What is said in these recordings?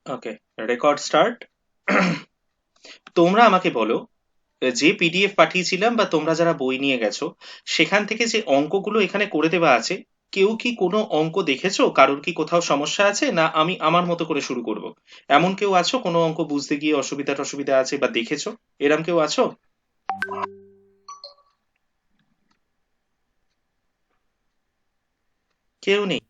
ওকে, record start. তোমরা আমাকে বলো, যে পিডিএফ পাঠিয়েছিলাম বা তোমরা যারা বই নিয়ে গেছো সেখান থেকে যে অঙ্কগুলো এখানে করে দেওয়া আছে, কেউ কি কোনো অঙ্ক দেখেছো? কারোর কি কোথাও সমস্যা আছে, না আমি আমার মতো করে শুরু করব? এমন কেউ আছো কোনো অঙ্ক বুঝতে গিয়ে অসুবিধা আছে বা দেখেছো? এরম কেউ আছো? কেউ নেই?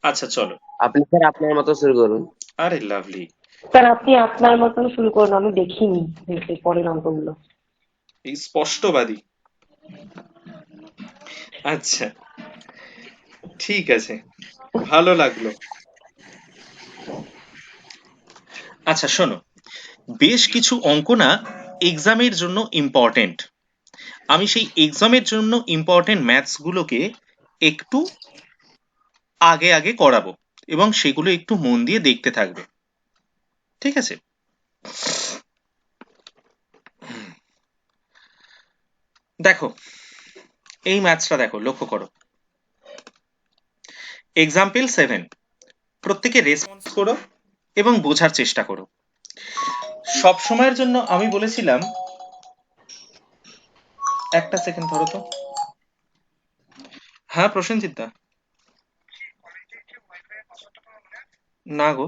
আচ্ছা, চলো। আপনি স্যার আপনার মতো শুরু করুন। আরে লাভলি। স্যার আপনি আপনার মতন শুরু করুন, আমি দেখিনি এই পরের অঙ্কগুলো। এই স্পষ্টবাদী। আচ্ছা, ঠিক আছে, ভালো লাগলো। আচ্ছা শোনো, বেশ কিছু অঙ্ক না এক্সামের জন্য ইম্পর্টেন্ট। আমি সেই এক্সামের জন্য ইম্পর্টেন্ট ম্যাথস গুলোকে একটু আগে আগে করাবো এবং সেগুলো একটু মন দিয়ে দেখতে থাকবে, ঠিক আছে? দেখো, এই ম্যাথসটা দেখো, লক্ষ্য করো। এক্সাম্পল 7, প্রত্যেকে রেসপন্স করো এবং বোঝার চেষ্টা করো। সব সময়ের জন্য আমি বলেছিলাম, একটা সেকেন্ড ধরো তো। হ্যাঁ প্রসেনজিৎ দা। না গো।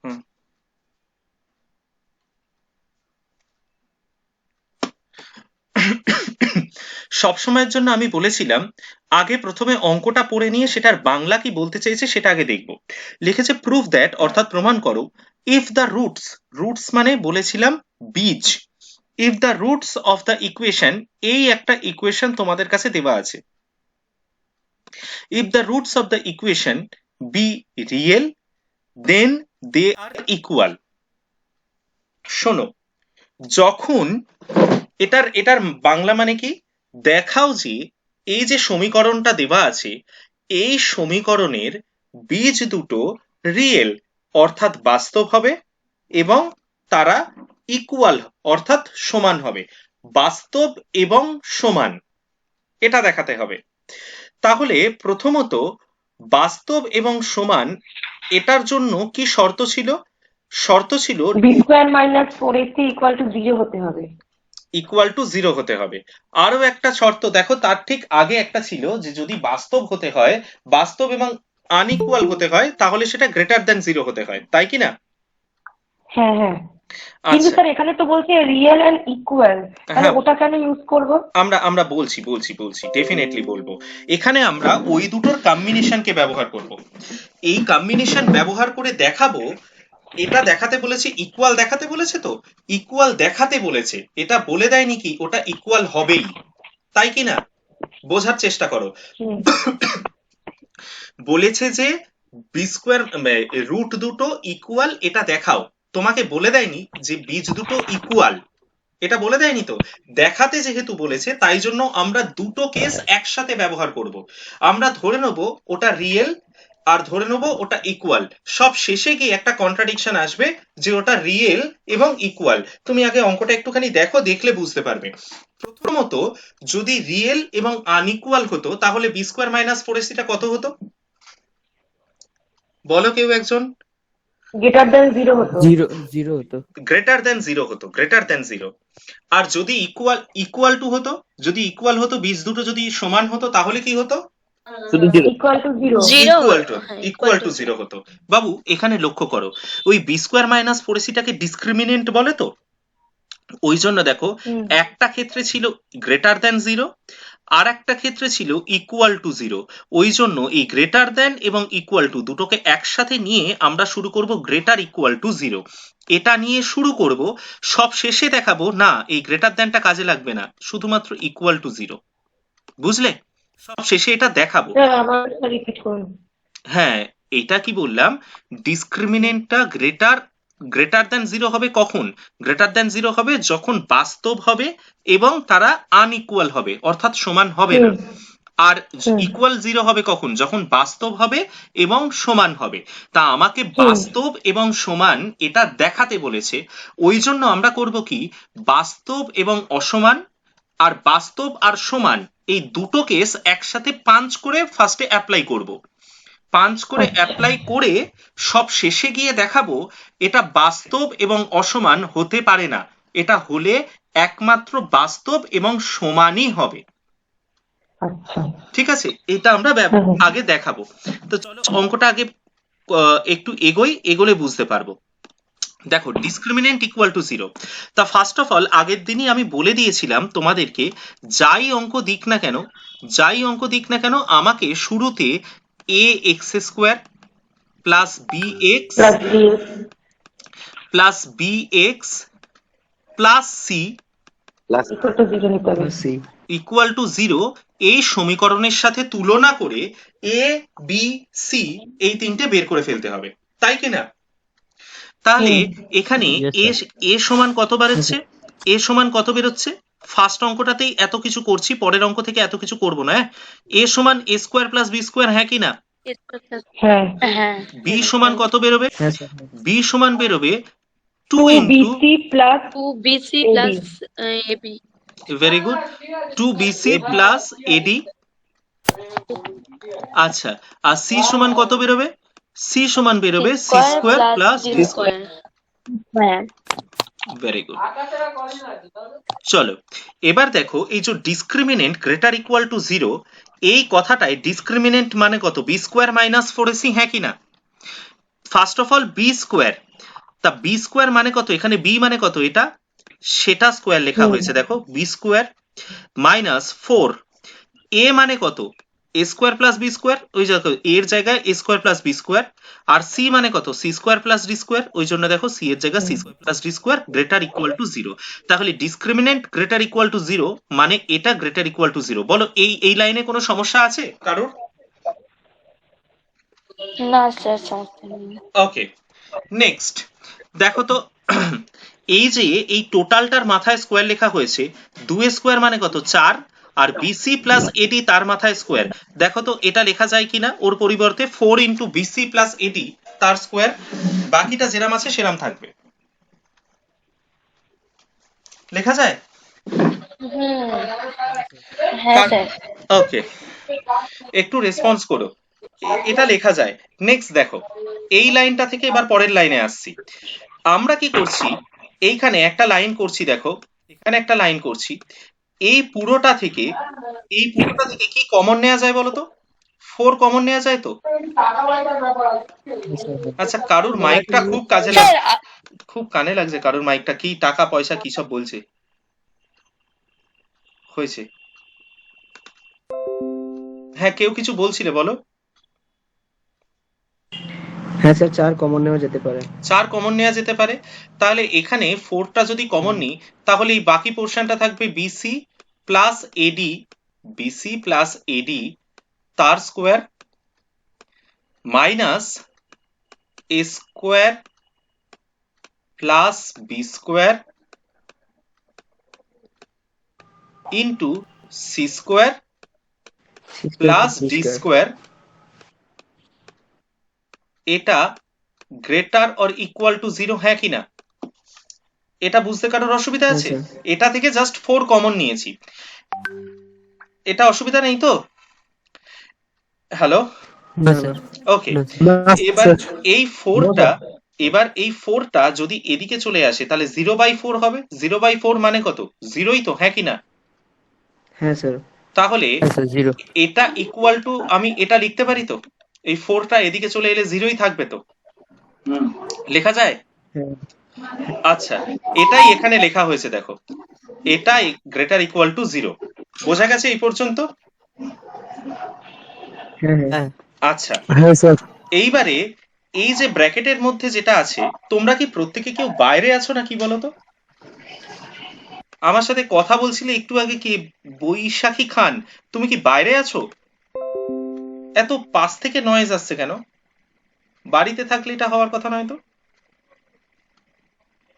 হুম। সব সময়ের জন্য আমি বলেছিলাম, আগে প্রথমে অঙ্কটা পড়ে নিয়ে সেটার বাংলা কি বলতে চাইছে সেটা আগে দেখব। লিখেছে প্রুফ দ্যাট, অর্থাৎ প্রমাণ করো, ইফ দ্য রুটস, রুটস মানে বলেছিলাম বীজ, if the roots of the equation, এই একটা ইকুয়েশন তোমাদের কাছে দেওয়া আছে, if the roots of the equation be real, then they are equal. শোনো, যখন এটার এটার বাংলা মানে কি, দেখাও যে এই যে সমীকরণটা দেওয়া আছে, এই সমীকরণের বীজ দুটো রিয়েল অর্থাৎ বাস্তব হবে এবং তারা ইকুয়াল অর্থাৎ সমান হবে। বাস্তব এবং সমান, এটা দেখাতে হবে। তাহলে প্রথমত, বাস্তব এবং সমান এটার জন্য কি শর্ত ছিল? শর্ত ছিল B square minus four AC equal to 0 হতে হবে। ইকুয়াল টু 0 হতে হবে। আরো একটা শর্ত দেখো, তার ঠিক আগে একটা ছিল যে যদি বাস্তব হতে হয়, বাস্তব এবং আনইকুয়াল হতে হয়, তাহলে সেটা গ্রেটার দ্যান 0 হতে হয়, তাই কি না? হ্যাঁ হ্যাঁ, কিন্তু আচ্ছা। স্যার এখানে তো বলছে রিয়েল এন্ড ইকুয়াল, তাহলে হ্যাঁ, ওটা কেন ইউজ করব? আমরা আমরা বলছি ডেফিনেটলি বলবো। এখানে আমরা ওই দুটোর কম্বিনেশনকে ব্যবহার করব। এই কম্বিনেশন ব্যবহার করে দেখাবো। এটা দেখাতে বলেছে, ইকুয়াল দেখাতে বলেছে, তো ইকুয়াল দেখাতে বলেছে, এটা বলে দেয়নি কি ওটা ইকুয়াল হবেই, তাই কি না? বোঝার চেষ্টা করো। হুম। বলেছে যে বি স্কোয়ার, রুট দুটো ইকুয়াল, এটা দেখাও। তোমাকে বলে দেয়নি যে বীজ দুটো ইকুয়াল, এটা বলে দেয়নি তো। দেখাতে যেহেতু বলেছে, তাই জন্য আমরা দুটো কেস একসাথে ব্যবহার করব। আমরা ধরে নেব ওটা রিয়েল আর ধরে নেব ওটা ইকুয়াল। সব শেষে গিয়ে একটা কন্ট্রাডিকশন আসবে যে ওটা রিয়েল এবং ইকুয়াল। তুমি আগে অঙ্কটা একটুখানি দেখো, দেখলে বুঝতে পারবে। প্রথমত, যদি রিয়েল এবং আনইকুয়াল হতো তাহলে বি স্কোয়ার মাইনাস ফোর এসিটা কত হতো? বলো কেউ একজন। গ্রেটার দেন 0 হতো। জিরো জিরো হতো। গ্রেটার দেন 0 হতো, গ্রেটার দেন 0। আর যদি ইকুয়াল ইকুয়াল টু হতো, যদি ইকুয়াল হতো, বীজ দুটো যদি সমান হতো, তাহলে কি হতো? শুধু zero. Equal to 0। Zero equal হতো, টু, হ্যাঁ equal equal to to zero. 0 হতো। বাবু এখানে লক্ষ্য করো, ওই বি স্কোয়ার মাইনাস ফোর এসিটাকে ডিসক্রিমিনেন্ট বলে তো। ওই জন্য দেখো, হুম একটা ক্ষেত্রে ছিল গ্রেটার দ্যান 0, আর একটা ক্ষেত্রে ছিল ইকুয়াল টু 0। ওই জন্য এই গ্রেটার দ্যান এবং ইকুয়াল টু দুটোকে একসাথে নিয়ে আমরা শুরু করব গ্রেটার ইকুয়াল টু 0। এটা নিয়ে শুরু করব, সব শেষে দেখাবো না এই গ্রেটার দ্যানটা কাজে লাগবে না, শুধুমাত্র ইকুয়াল টু 0। বুঝলে? সব শেষে এটা দেখাবো। স্যার, আমার রিপিট করুন। হ্যাঁ, এটা কি বললাম, ডিসক্রিমিনেন্টটা গ্রেটার গ্রেটার দ্যান 0 হবে কখন? গ্রেটার দ্যান 0 হবে যখন বাস্তব হবে এবং তারা আনইকুয়াল হবে অর্থাৎ সমান হবে না। হুম আর হুম ইকুয়াল 0 হবে কখন? যখন বাস্তব হবে এবং সমান হবে। তা আমাকে হুম বাস্তব এবং সমান এটা দেখাতে বলেছে। ওই জন্য আমরা করব কি, বাস্তব এবং অসমান আর বাস্তব আর সমান, এই দুটো কেস একসাথে পাঞ্চ করে ফার্স্টে অ্যাপ্লাই করব। পাঞ্চ করে আচ্ছা। অ্যাপ্লাই করে সব শেষে গিয়ে দেখাবো এটা বাস্তব এবং অসমান হতে পারে না, এটা হলে একমাত্র বাস্তব এবং সমানই হবে। আচ্ছা। ঠিক আছে, এটা আমরা হ্যাঁ, হ্যাঁ। আগে দেখাবো। তো চলো অঙ্কটা আগে একটু এগোলে বুঝতে পারবো। দেখো ডিসক্রিমিনেন্ট ইকুয়াল টু 0। তা ফার্স্ট অফ অল আগের দিনই আমি বলে দিয়েছিলাম তোমাদেরকে, যাই অঙ্ক দিক না কেন আমাকে শুরুতে A x square plus B x plus B plus B x plus C plus equal to 0 নিতে হবে। ইকুয়াল টু 0 এই সমীকরণের সাথে তুলনা করে এ বি সি এই তিনটে বের করে ফেলতে হবে, তাই কিনা? তাহলে এখানে এ সমান কত বেরোচ্ছে, এ সমান কত বেরোচ্ছে? ফার্স্ট অঙ্কটাতেই এত কিছু করছি, পরের অঙ্ক থেকে এত কিছু করবো না। এ সমান এ স্কোয়ার প্লাস বি স্কোয়ার, হ্যাঁ কি না? হ্যাঁ। বি সমান কত বেরোবে? বি সমান বেরোবে 2 into, 2BC plus 2BC AB। plus AB. Very good, 2BC plus AD. আচ্ছা, আর সি সমান কত বেরোবে? সি সমান বেরোবে C square plus D D square. square. Very good. চলো এবার দেখো, এই যে ডিসক্রিমিনেন্ট গ্রেটার ইকুয়াল টু 0, এই কথাটায় ডিসক্রিমিনেন্ট মানে কত? বি স্কোয়ার মাইনাস 4ac, হ্যাঁ কি না? First of all B square, তা বি স্কোয়ার মানে কত? এখানে বি মানে কত? এটা সেটা স্কোয়ার লেখা হয়েছে, দেখো বি স্কোয়ার মাইনাস 4, এ মানে কত? A square plus B square, ওই এর জায়গায় A square plus B square. আর সি মানে কত? C square plus D square, ওই জন্য দেখো সি এর জায়গায় C square plus D square greater equal to 0। তাহলে ডিসক্রিমিনেন্ট গ্রেটার ইকুয়াল টু 0 মানে এটা গ্রেটার ইকুয়াল টু 0। বলো এই লাইনে কোনো সমস্যা আছে কারোর? না স্যার, সমস্যা নেই। ওকে, নেক্সট দেখো তো, এই যে এই টোটালটার মাথায় স্কোয়ার লেখা হয়েছে, 2 স্কোয়ার মানে কত? 4, আর বিসি প্লাস এডি তার মাথায় স্কোয়ার। দেখো তো এটা লেখা যায় কিনা, ওর পরিবর্তে 4 ইন্টু বিসি প্লাস এডি তার স্কোয়ার, বাকিটা যেরাম আছে সেরাম থাকবে, লেখা যায়? হ্যাঁ স্যার। ওকে, একটু রেসপন্স করো, এটা লেখা যায়। নেক্সট দেখো, এই লাইনটা থেকে এবার পরের লাইনে আসছি। আমরা কি করছি, এইখানে একটা লাইন করছি, দেখো এখানে একটা লাইন করছি, এই পুরোটা থেকে কি কমন নেওয়া যায় বলো তো? 4 কমন নেওয়া যায় তো? আচ্ছা, কারুর মাইকটা খুব কাজে স্যার লাগছে, খুব কানে লাগছে কারুর মাইকটা, কি টাকা পয়সা কি সব বলছে হয়েছে? হ্যাঁ, কেউ কিছু বলছিলে, বলো। হ্যাঁ স্যার, 4 কমন নেওয়া যেতে পারে। 4 কমন নেওয়া যেতে পারে, তাহলে এখানে 4টা যদি কমন নিই তাহলে এই বাকি পোর্শনটা থাকবে BC plus AD, BC plus AD তার square minus A square plus B square into C square plus D square. এটা গ্রেটার অর ইকুয়াল টু 0, হ্যাঁ কিনা? এটা বুঝতে কারোর অসুবিধা আছে? এটা থেকে জাস্ট 4 কমন নিয়েছি, এটা অসুবিধা নেই তো? হ্যালো, ওকে। এবার এই 4টা যদি এদিকে চলে আসে তাহলে 0/4 হবে। 0/4 মানে কত? 0ই তো, হ্যাঁ কি না? হ্যাঁ স্যার। তাহলে এটা ইকুয়াল টু, আমি এটা লিখতে পারি তো, এই 4টা এদিকে চলে এলে 0ই থাকবে তো, লেখা যায়? আচ্ছা, এটাই এখানে লেখা হয়েছে, দেখো এটাই গ্রেটার ইকুয়াল টু 0। বোঝা গেছে এই পর্যন্ত? আচ্ছা, এইবারে এই যে ব্র্যাকেটের মধ্যে যেটা আছে, তোমরা কি প্রত্যেকে কেউ বাইরে আছো নাকি বলো তো? আমার সাথে কথা বলছিলে একটু আগে কি বৈশাখী খান, তুমি কি বাইরে আছো? এত পাশ থেকে নয়েজ আসছে কেন? বাড়িতে থাকলে এটা হওয়ার কথা নয় তো?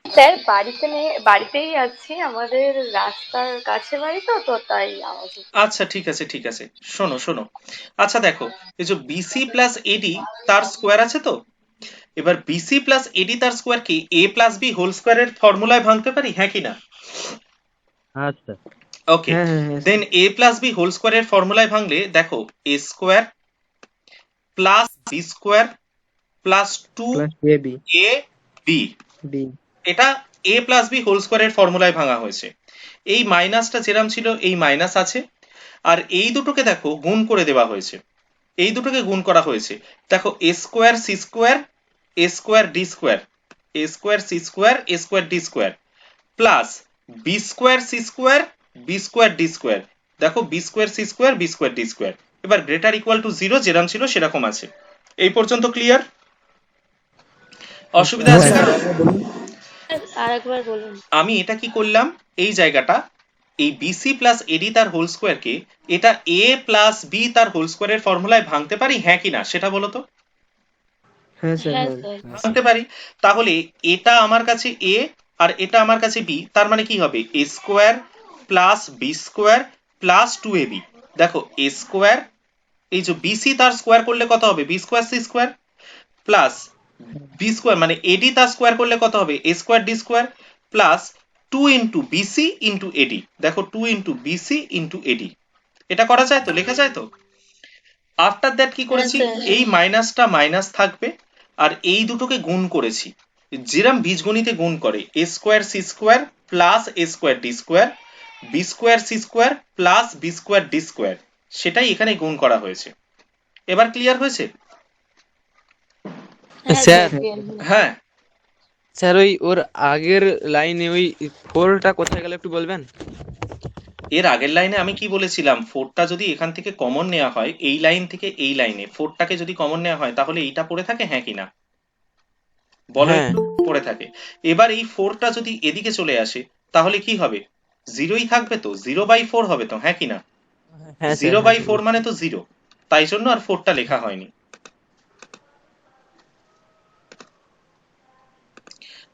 স্যার বাড়িতে নেই, বাড়িতেই আছি, আমাদের রাস্তার কাছে বাড়ি তো, তো তাই আওয়াজ হচ্ছে। আচ্ছা ঠিক আছে ঠিক আছে, শোনো শোনো, আচ্ছা দেখো, এই যে বিসি প্লাস এডি তার স্কোয়ার আছে তো, এবার বিসি প্লাস এডি তার স্কোয়ার কি এ প্লাস বি হোল স্কোয়ারের ফর্মুলায় ভাঙতে পারি, হ্যাঁ কি না? আচ্ছা। Okay, then A plus B whole স্কোয়ারের ফর্মুলায় ভাঙলে দেখো A square plus B square plus two plus A B A B, B এটা এ প্লাস বি হোল স্কোয়ারের ফর্মুলায় ভাঙা হয়েছে। এই মাইনাসটা যেরাম ছিল এই মাইনাস আছে, আর এই দুটোকে দেখো গুণ করে দেওয়া হয়েছে, এই দুটোকে গুণ করা হয়েছে। দেখো A square C square A square D square, A square C square A square D square plus B square C square B square D square. দেখো B square C square B square D square, এবার greater equal to 0 যেরকম ছিল সেরকম আছে। এই পর্যন্ত clear? অসুবিধা আছে কারো? আরেকবার বলুন। আমি এটা কি করলাম, এই জায়গাটা এই বিসি প্লাস এডি তার হোল স্কোয়ারকে এটা এ প্লাস বি তার হোল স্কোয়ারের ফর্মুলায় ভাঙতে পারি, হ্যাঁ কি না সেটা বলো তো? হ্যাঁ স্যার হ্যাঁ হ্যাঁ স্যার। ভাঙতে পারি। তাহলে এটা আমার কাছে এ আর এটা আমার কাছে বি, তার মানে কি হবে A square plus B square plus 2ab। দেখো এ স্কোয়ার, এই যে বিসি তার স্কোয়ার করলে কত হবে B square C square, plus B square মানে এডি তার স্কোয়ার করলে কত হবে A square D square, plus 2 into BC into AD. দেখো 2 ইন্টু বিসি ইন্টু এডি, এটা করা যায় তো, লেখা যায় তো? আফটার দ্যাট কি করেছি, হ্যাঁ, স্যার। এই মাইনাসটা মাইনাস থাকবে আর এই দুটোকে গুণ করেছি, যেরম বীজগণিতে গুণ করে A square C square plus A square D square B square C square plus B square D square, সেটাই এখানে গুণ করা হয়েছে। এবার ক্লিয়ার হয়েছে? হ্যাঁ স্যার clear। হ্যাঁ, স্যার ওই ওর আগের লাইনে ওই ফোরটা কোথায় গেল একটু বলবেন? এর আগের লাইনে আমি কি বলেছিলাম, ফোরটা যদি এখান থেকে কমন নেওয়া হয়, এই লাইন থেকে এই লাইনে ফোরটাকে যদি কমন নেওয়া হয় তাহলে এইটা পড়ে থাকে, হ্যাঁ কি না বলো? হ্যাঁ। একটু পড়ে থাকে। এবার এই ফোরটা যদি এদিকে চলে আসে তাহলে কি হবে, জিরোই থাকবে তো, 0/4 হবে তো, হ্যাঁ কি না? হ্যাঁ স্যার 0/4 মানে তো 0, তাই জন্য আর ফোরটা লেখা হয়নি,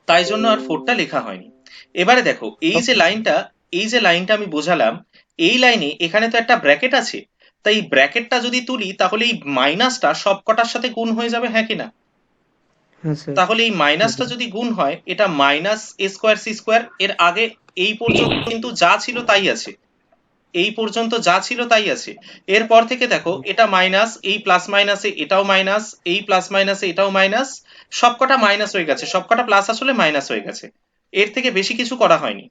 তাই জন্য আর ফোরটা লেখা হয়নি। এবারে দেখো এই যে লাইনটা, এই যে লাইনটা আমি বোঝালাম, এই লাইনে এখানে তো একটা ব্র্যাকেট আছে, তাই এই ব্র্যাকেটটা যদি তুলি তাহলে এই মাইনাসটা সবকটার সাথে গুণ হয়ে যাবে, হ্যাঁ কি না? হ্যাঁ স্যার তাহলে এই মাইনাসটা যদি গুণ হয়, এটা minus A square C square, এর আগে এই পর্যন্ত কিন্তু যা ছিল তাই আছে, এই পর্যন্ত যা ছিল তাই আছে। এরপর থেকে দেখো এটা মাইনাস, এই প্লাস মাইনাসে এটাও মাইনাস, এই প্লাস মাইনাসে এটাও মাইনাস, সবকটা মাইনাস হয়ে গেছে, সবকটা প্লাস আসলে মাইনাস হয়ে গেছে, এর থেকে বেশি কিছু করা হয়নি।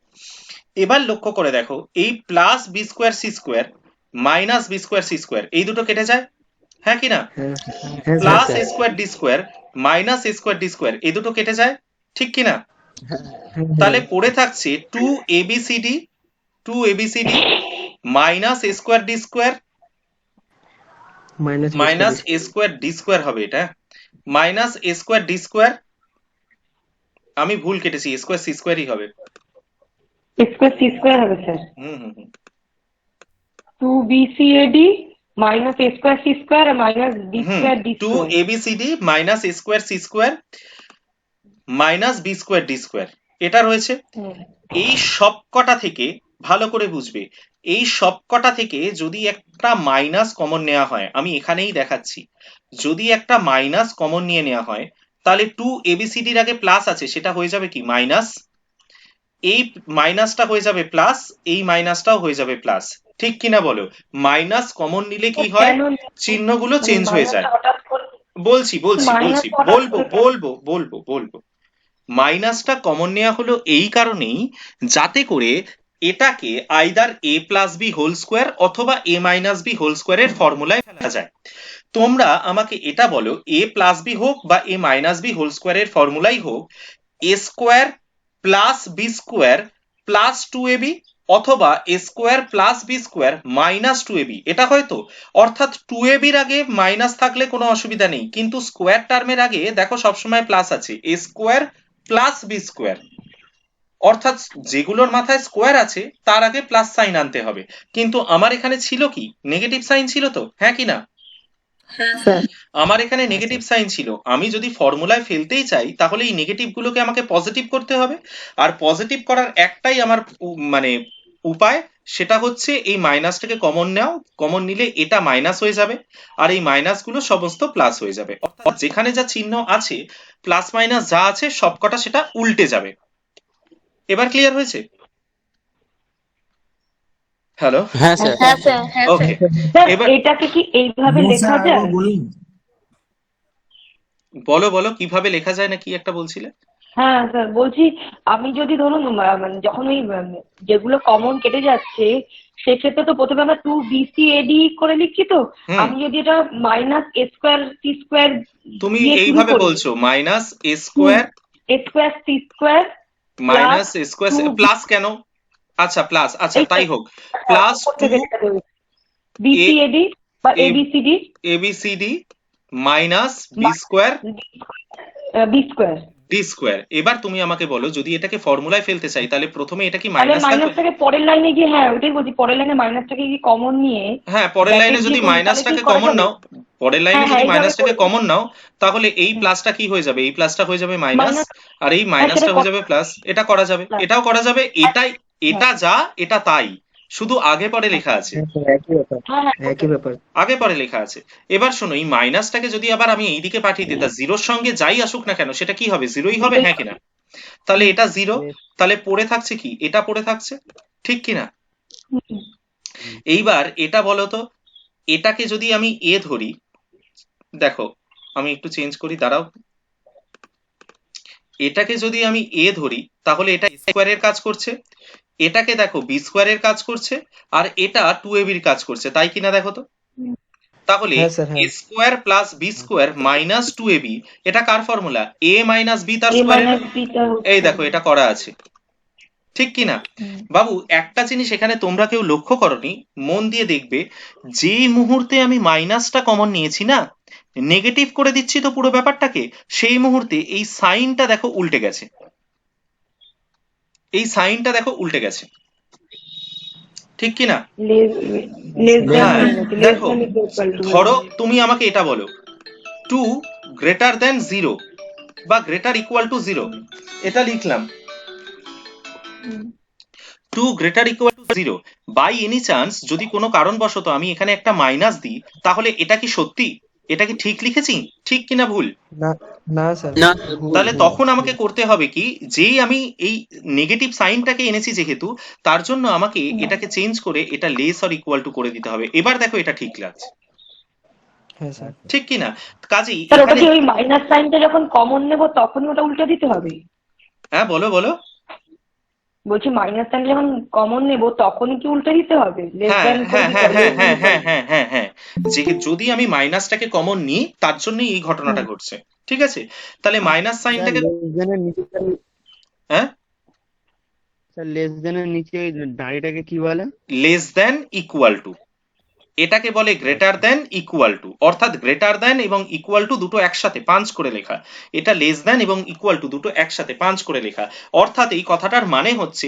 এবার লক্ষ্য করে দেখো এই plus B square C square minus B square C square এই দুটো কেটে যায়, হ্যাঁ কি না? হ্যাঁ হ্যাঁ sir plus A square D square minus A square D square এই দুটো কেটে যায়, ঠিক কি না? তাহলে পড়ে থাকছে 2abcd, 2abcd minus A square D square minus A square D square হবে, এটা minus A square D square, আমি ভুল কেটেছি, এ স্কোয়ার সি স্কোয়ারই হবে। স্কোয়ার সি স্কোয়ার হবে sir. Hmm hmm hmm 2bcad minus A square C square আর minus B square D two square. ABCD minus A square C square minus B square D square, এটা রয়েছে। এই সবকটা থেকে ভালো করে বুঝবে, এই সবকটা থেকে যদি একটা মাইনাস কমন নেওয়া হয়, আমি এখানেই দেখাচ্ছি, যদি একটা মাইনাস কমন নিয়ে নেওয়া হয় তাহলে 2abcd এর আগে প্লাস আছে সেটা হয়ে যাবে কি মাইনাস, এই মাইনাসটা হয়ে যাবে প্লাস, এই মাইনাসটাও হয়ে যাবে প্লাস, ঠিক কিনা বলো? মাইনাস কমন নিলে কি হয়, চিহ্নগুলো চেঞ্জ হয়ে যায়। হঠাৎ করে বলছি বলছি মাইনাস বলছি হঠাৎ বলবো করে বলবো বলবো বলবো মাইনাসটা কমন নেওয়া হলো এই কারণেই যাতে করে এটাকে আইদার এ প্লাস বি হোল স্কোয়ার অথবা এ মাইনাস বি হোল স্কোয়ারের ফর্মুলায় ফেলা যায়। তোমরা আমাকে এটা বলো, এ প্লাস বি হোক বা এ মাইনাস বি হোল স্কোয়ারের ফর্মুলাই হোক, A square plus B square plus 2ab অথবা A square plus B square minus 2ab, এটা হয়তো, অর্থাৎ 2ab এর আগে মাইনাস থাকলে কোনো অসুবিধা নেই, কিন্তু স্কোয়ার টার্মের আগে দেখো সবসময় প্লাস আছে, এ স্কোয়ার প্লাস বি স্কোয়ার, অর্থাৎ যেগুলোর মাথায় স্কোয়ার আছে তার আগে প্লাস সাইন আনতে হবে, কিন্তু আমার এখানে ছিল কি নেগেটিভ সাইন ছিল তো, হ্যাঁ কি না? আমার এখানে নেগেটিভ সাইন ছিল, আমি যদি ফর্মুলায় ফেলতেই চাই তাহলে এই নেগেটিভ গুলোকে আমাকে পজিটিভ করতে হবে, আর পজিটিভ করার একটাই আমার মানে উপায়, সেটা হচ্ছে এই মাইনাসটাকে কমন নাও, কমন নিলে এটা মাইনাস হয়ে যাবে আর এই মাইনাস গুলো সমস্ত প্লাস হয়ে যাবে, অর্থাৎ যেখানে যা চিহ্ন আছে প্লাস মাইনাস যা আছে সবকটা সেটা উল্টে যাবে। এবার ক্লিয়ার হয়েছে? হ্যালো, হ্যাঁ স্যার। হ্যাঁ স্যার। হ্যাঁ ওকে। স্যার এবার এটাকে কি এইভাবে লেখা যায়? বলো বলো কিভাবে লেখা যায় না কি একটা বলছিলে? হ্যাঁ স্যার, বলছি আমি যদি ধরুন মানে যখন ওই যেগুলো কমন কেটে যাচ্ছে, সেক্ষেত্রে তো প্রথমে আমরা 2 BCAD করে লিখছি তো। হুম আমি যদি এটা -A² C² তুমি দিয়ে শুরু এইভাবে করি, বলছো minus A square A²C² plus minus A square 2 plus কেন? আচ্ছা প্লাস, আচ্ছা এইটা তাই হোক, প্লাস উপর টু থেকে যেটা দেবে, এ BCAD বা এ ABCD ABCD minus B square B²। D square. এবার তুমি আমাকে বলো যদি এটাকে ফর্মুলায় ফেলতে চাই তাহলে প্রথমে এটা কি তাহলে মাইনাসটা, মাইনাসটাকে পরের লাইনে গিয়ে, হ্যাঁ ওটাই বলছি, পরের লাইনে মাইনাসটাকে কি কমন নিয়ে হ্যাঁ পরের লাইনে ব্র্যাকেট যদি দিয়ে করি, তাহলে কি মাইনাসটাকে করা কমন যাবে? নাও, পরের লাইনে হ্যাঁ হ্যাঁ, যদি এইভাবে মাইনাসটাকে করে কমন নাও তাহলে এই প্লাসটা কি হয়ে যাবে, এই প্লাসটা হয়ে যাবে মাইনাস, মাইনাস। আর এই হ্যাঁ সেটা মাইনাসটা হয়ে যাবে প্লাস। এটা করা যাবে, এটাও করা যাবে, এটাই, এটা যা এটা তাই, শুধু আগে পরে লেখা আছে, হ্যাঁ স্যার, একই ব্যাপার, হ্যাঁ হ্যাঁ একই ব্যাপার। আগে পরে লেখা আছে। এবার শোনো এই মাইনাসটাকে যদি আবার আমি এইদিকে পাঠিয়ে দিই তা জিরোর সঙ্গে যাই আসুক না কেন সেটা কি হবে, জিরোই হবে, হ্যাঁ কিনা? তাহলে এটা জিরো, তাহলে পড়ে থাকছে কি, এটা পড়ে থাকছে, ঠিক কিনা? হুম। এইবার এটা বলো তো, এটাকে যদি আমি এ ধরি, দেখো আমি একটু চেঞ্জ করি দাঁড়াও, এটাকে যদি আমি এ ধরি তাহলে এটা স্কোয়ারের কাজ করছে, এটাকে দেখো বি স্কোয়ারের কাজ করছে, আর এটা 2ab এর কাজ করছে, তাই কিনা দেখো তো। তাহলে হ্যাঁ স্যার, এ হ্যাঁ। Square plus B square minus 2ab, এটা কার ফর্মুলা, এ মাইনাস বি তার A স্কোয়ারের। মাইনাস B টা হচ্ছে। এই দেখো এটা করা আছে, ঠিক কিনা? হুম। বাবু একটা জিনিস এখানে তোমরা কেউ লক্ষ্য করনি, মন দিয়ে দেখবে, যেই মুহূর্তে আমি মাইনাসটা কমন নিয়েছি না, নেগেটিভ করে দিচ্ছি তো পুরো ব্যাপারটাকে, সেই মুহূর্তে এই সাইনটা দেখো উল্টে গেছে, এই সাইনটা দেখো উল্টে গেছে, ঠিক কিনা? লেস দ্যান হ্যাঁ হয়ে গেছে, লেস দেখো, দ্যান ইকুয়াল টু। ধরো তুমি আমাকে এটা বলো 2 গ্রেটার দ্যান 0 বা গ্রেটার ইকুয়াল টু 0, এটা লিখলাম 2 greater equal to 0, by any chance যদি কোনো কারণবশত আমি এখানে একটা মাইনাস দিই তাহলে এটা কি সত্যি, এটা কি ঠিক লিখেছি, ঠিক কিনা ভুল? না, না স্যার, না ভুল, তাহলে ভুল। তখন আমাকে করতে হবে কি, যেই আমি এই নেগেটিভ সাইনটাকে এনেছি যেহেতু, তার জন্য আমাকে এটাকে চেঞ্জ করে এটা লেস অর ইকুয়াল টু করে দিতে হবে। এবার দেখো এটা ঠিক লাগছে, হ্যাঁ স্যার। ঠিক কিনা? কাজেই স্যার ওটা এখানে, কি ওই মাইনাস সাইনটা যখন কমন নেব তখন ওটা উল্টে দিতে হবে? হ্যাঁ বলো বলো, বলছি মাইনাস সাইনটা যখন কমন নেব তখনই কি উল্টে দিতে হবে? লেস হ্যাঁ দ্যান করে হ্যাঁ দিতে হ্যাঁ হবে, হ্যাঁ হ্যাঁ হ্যাঁ হ্যাঁ হ্যাঁ হ্যাঁ, যে যদি আমি মাইনাসটাকে কমন নিই তার জন্যই এই ঘটনাটা ঘটছে, ঠিক আছে? তাহলে মাইনাস স্যার সাইনটাকে, লেস দেনের নিচে, হ্যাঁ স্যার লেস দেনের নিচে ওই দাড়িটাকে কি বলে? লেস দেন ইকুয়াল টু, এটাকে বলে গ্রেটার দেন ইকুয়াল টু, অর্থাৎ গ্রেটার দেন এবং ইকুয়াল টু দুটো একসাথে পাঁচ করে লেখা, এটা লেস দেন এবং ইকুয়াল টু দুটো একসাথে পাঁচ করে লেখা, অর্থাৎ এই কথাটার মানে হচ্ছে,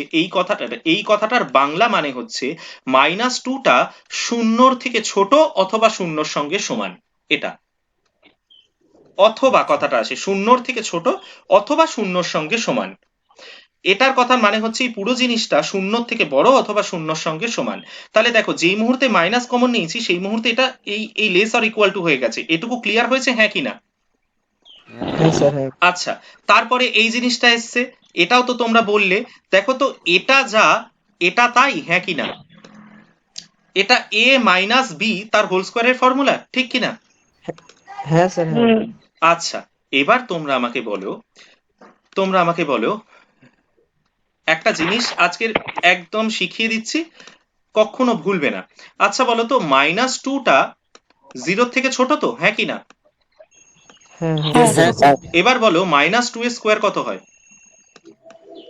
এই কথাটার বাংলা মানে হচ্ছে মাইনাস টুটা শূন্যর থেকে ছোট অথবা শূন্যর সঙ্গে সমান, এটা অথবা কথাটা আসে শূন্যর থেকে ছোট অথবা শূন্যর সঙ্গে সমান, এটার কথার মানে হচ্ছে এই পুরো জিনিসটা শূন্যর থেকে বড় অথবা শূন্যর সঙ্গে সমান। তাহলে দেখো যেই মুহূর্তে মাইনাস কমন নিয়েছি সেই মুহূর্তে এটা এই লেস অর ইকুয়াল টু হয়ে গেছে, এটুকু ক্লিয়ার হয়েছে, হ্যাঁ কিনা? হ্যাঁ স্যার, হ্যাঁ। আচ্ছা, তারপরে এই জিনিসটা এসছে, এটাও তো তোমরা বললে, দেখো তো এটা যা এটা তাই, হ্যাঁ কিনা? এটা এ মাইনাস বি তার হোল স্কোয়ারের ফর্মুলা, ঠিক কিনা? হ্যাঁ স্যার, হ্যাঁ। হুম। আচ্ছা, এবার তোমরা আমাকে বলো, তোমরা আমাকে বলো একটা জিনিস আজকের একদম শিখিয়ে দিচ্ছি, কখনো ভুলবে না। আচ্ছা বলো তো মাইনাস টুটা জিরোর থেকে ছোট তো, হ্যাঁ কি না? হ্যাঁ, হ্যাঁ হ্যাঁ হ্যাঁ স্যার। স্যার, এবার বলো মাইনাস টু এর স্কোয়ার কত হয়?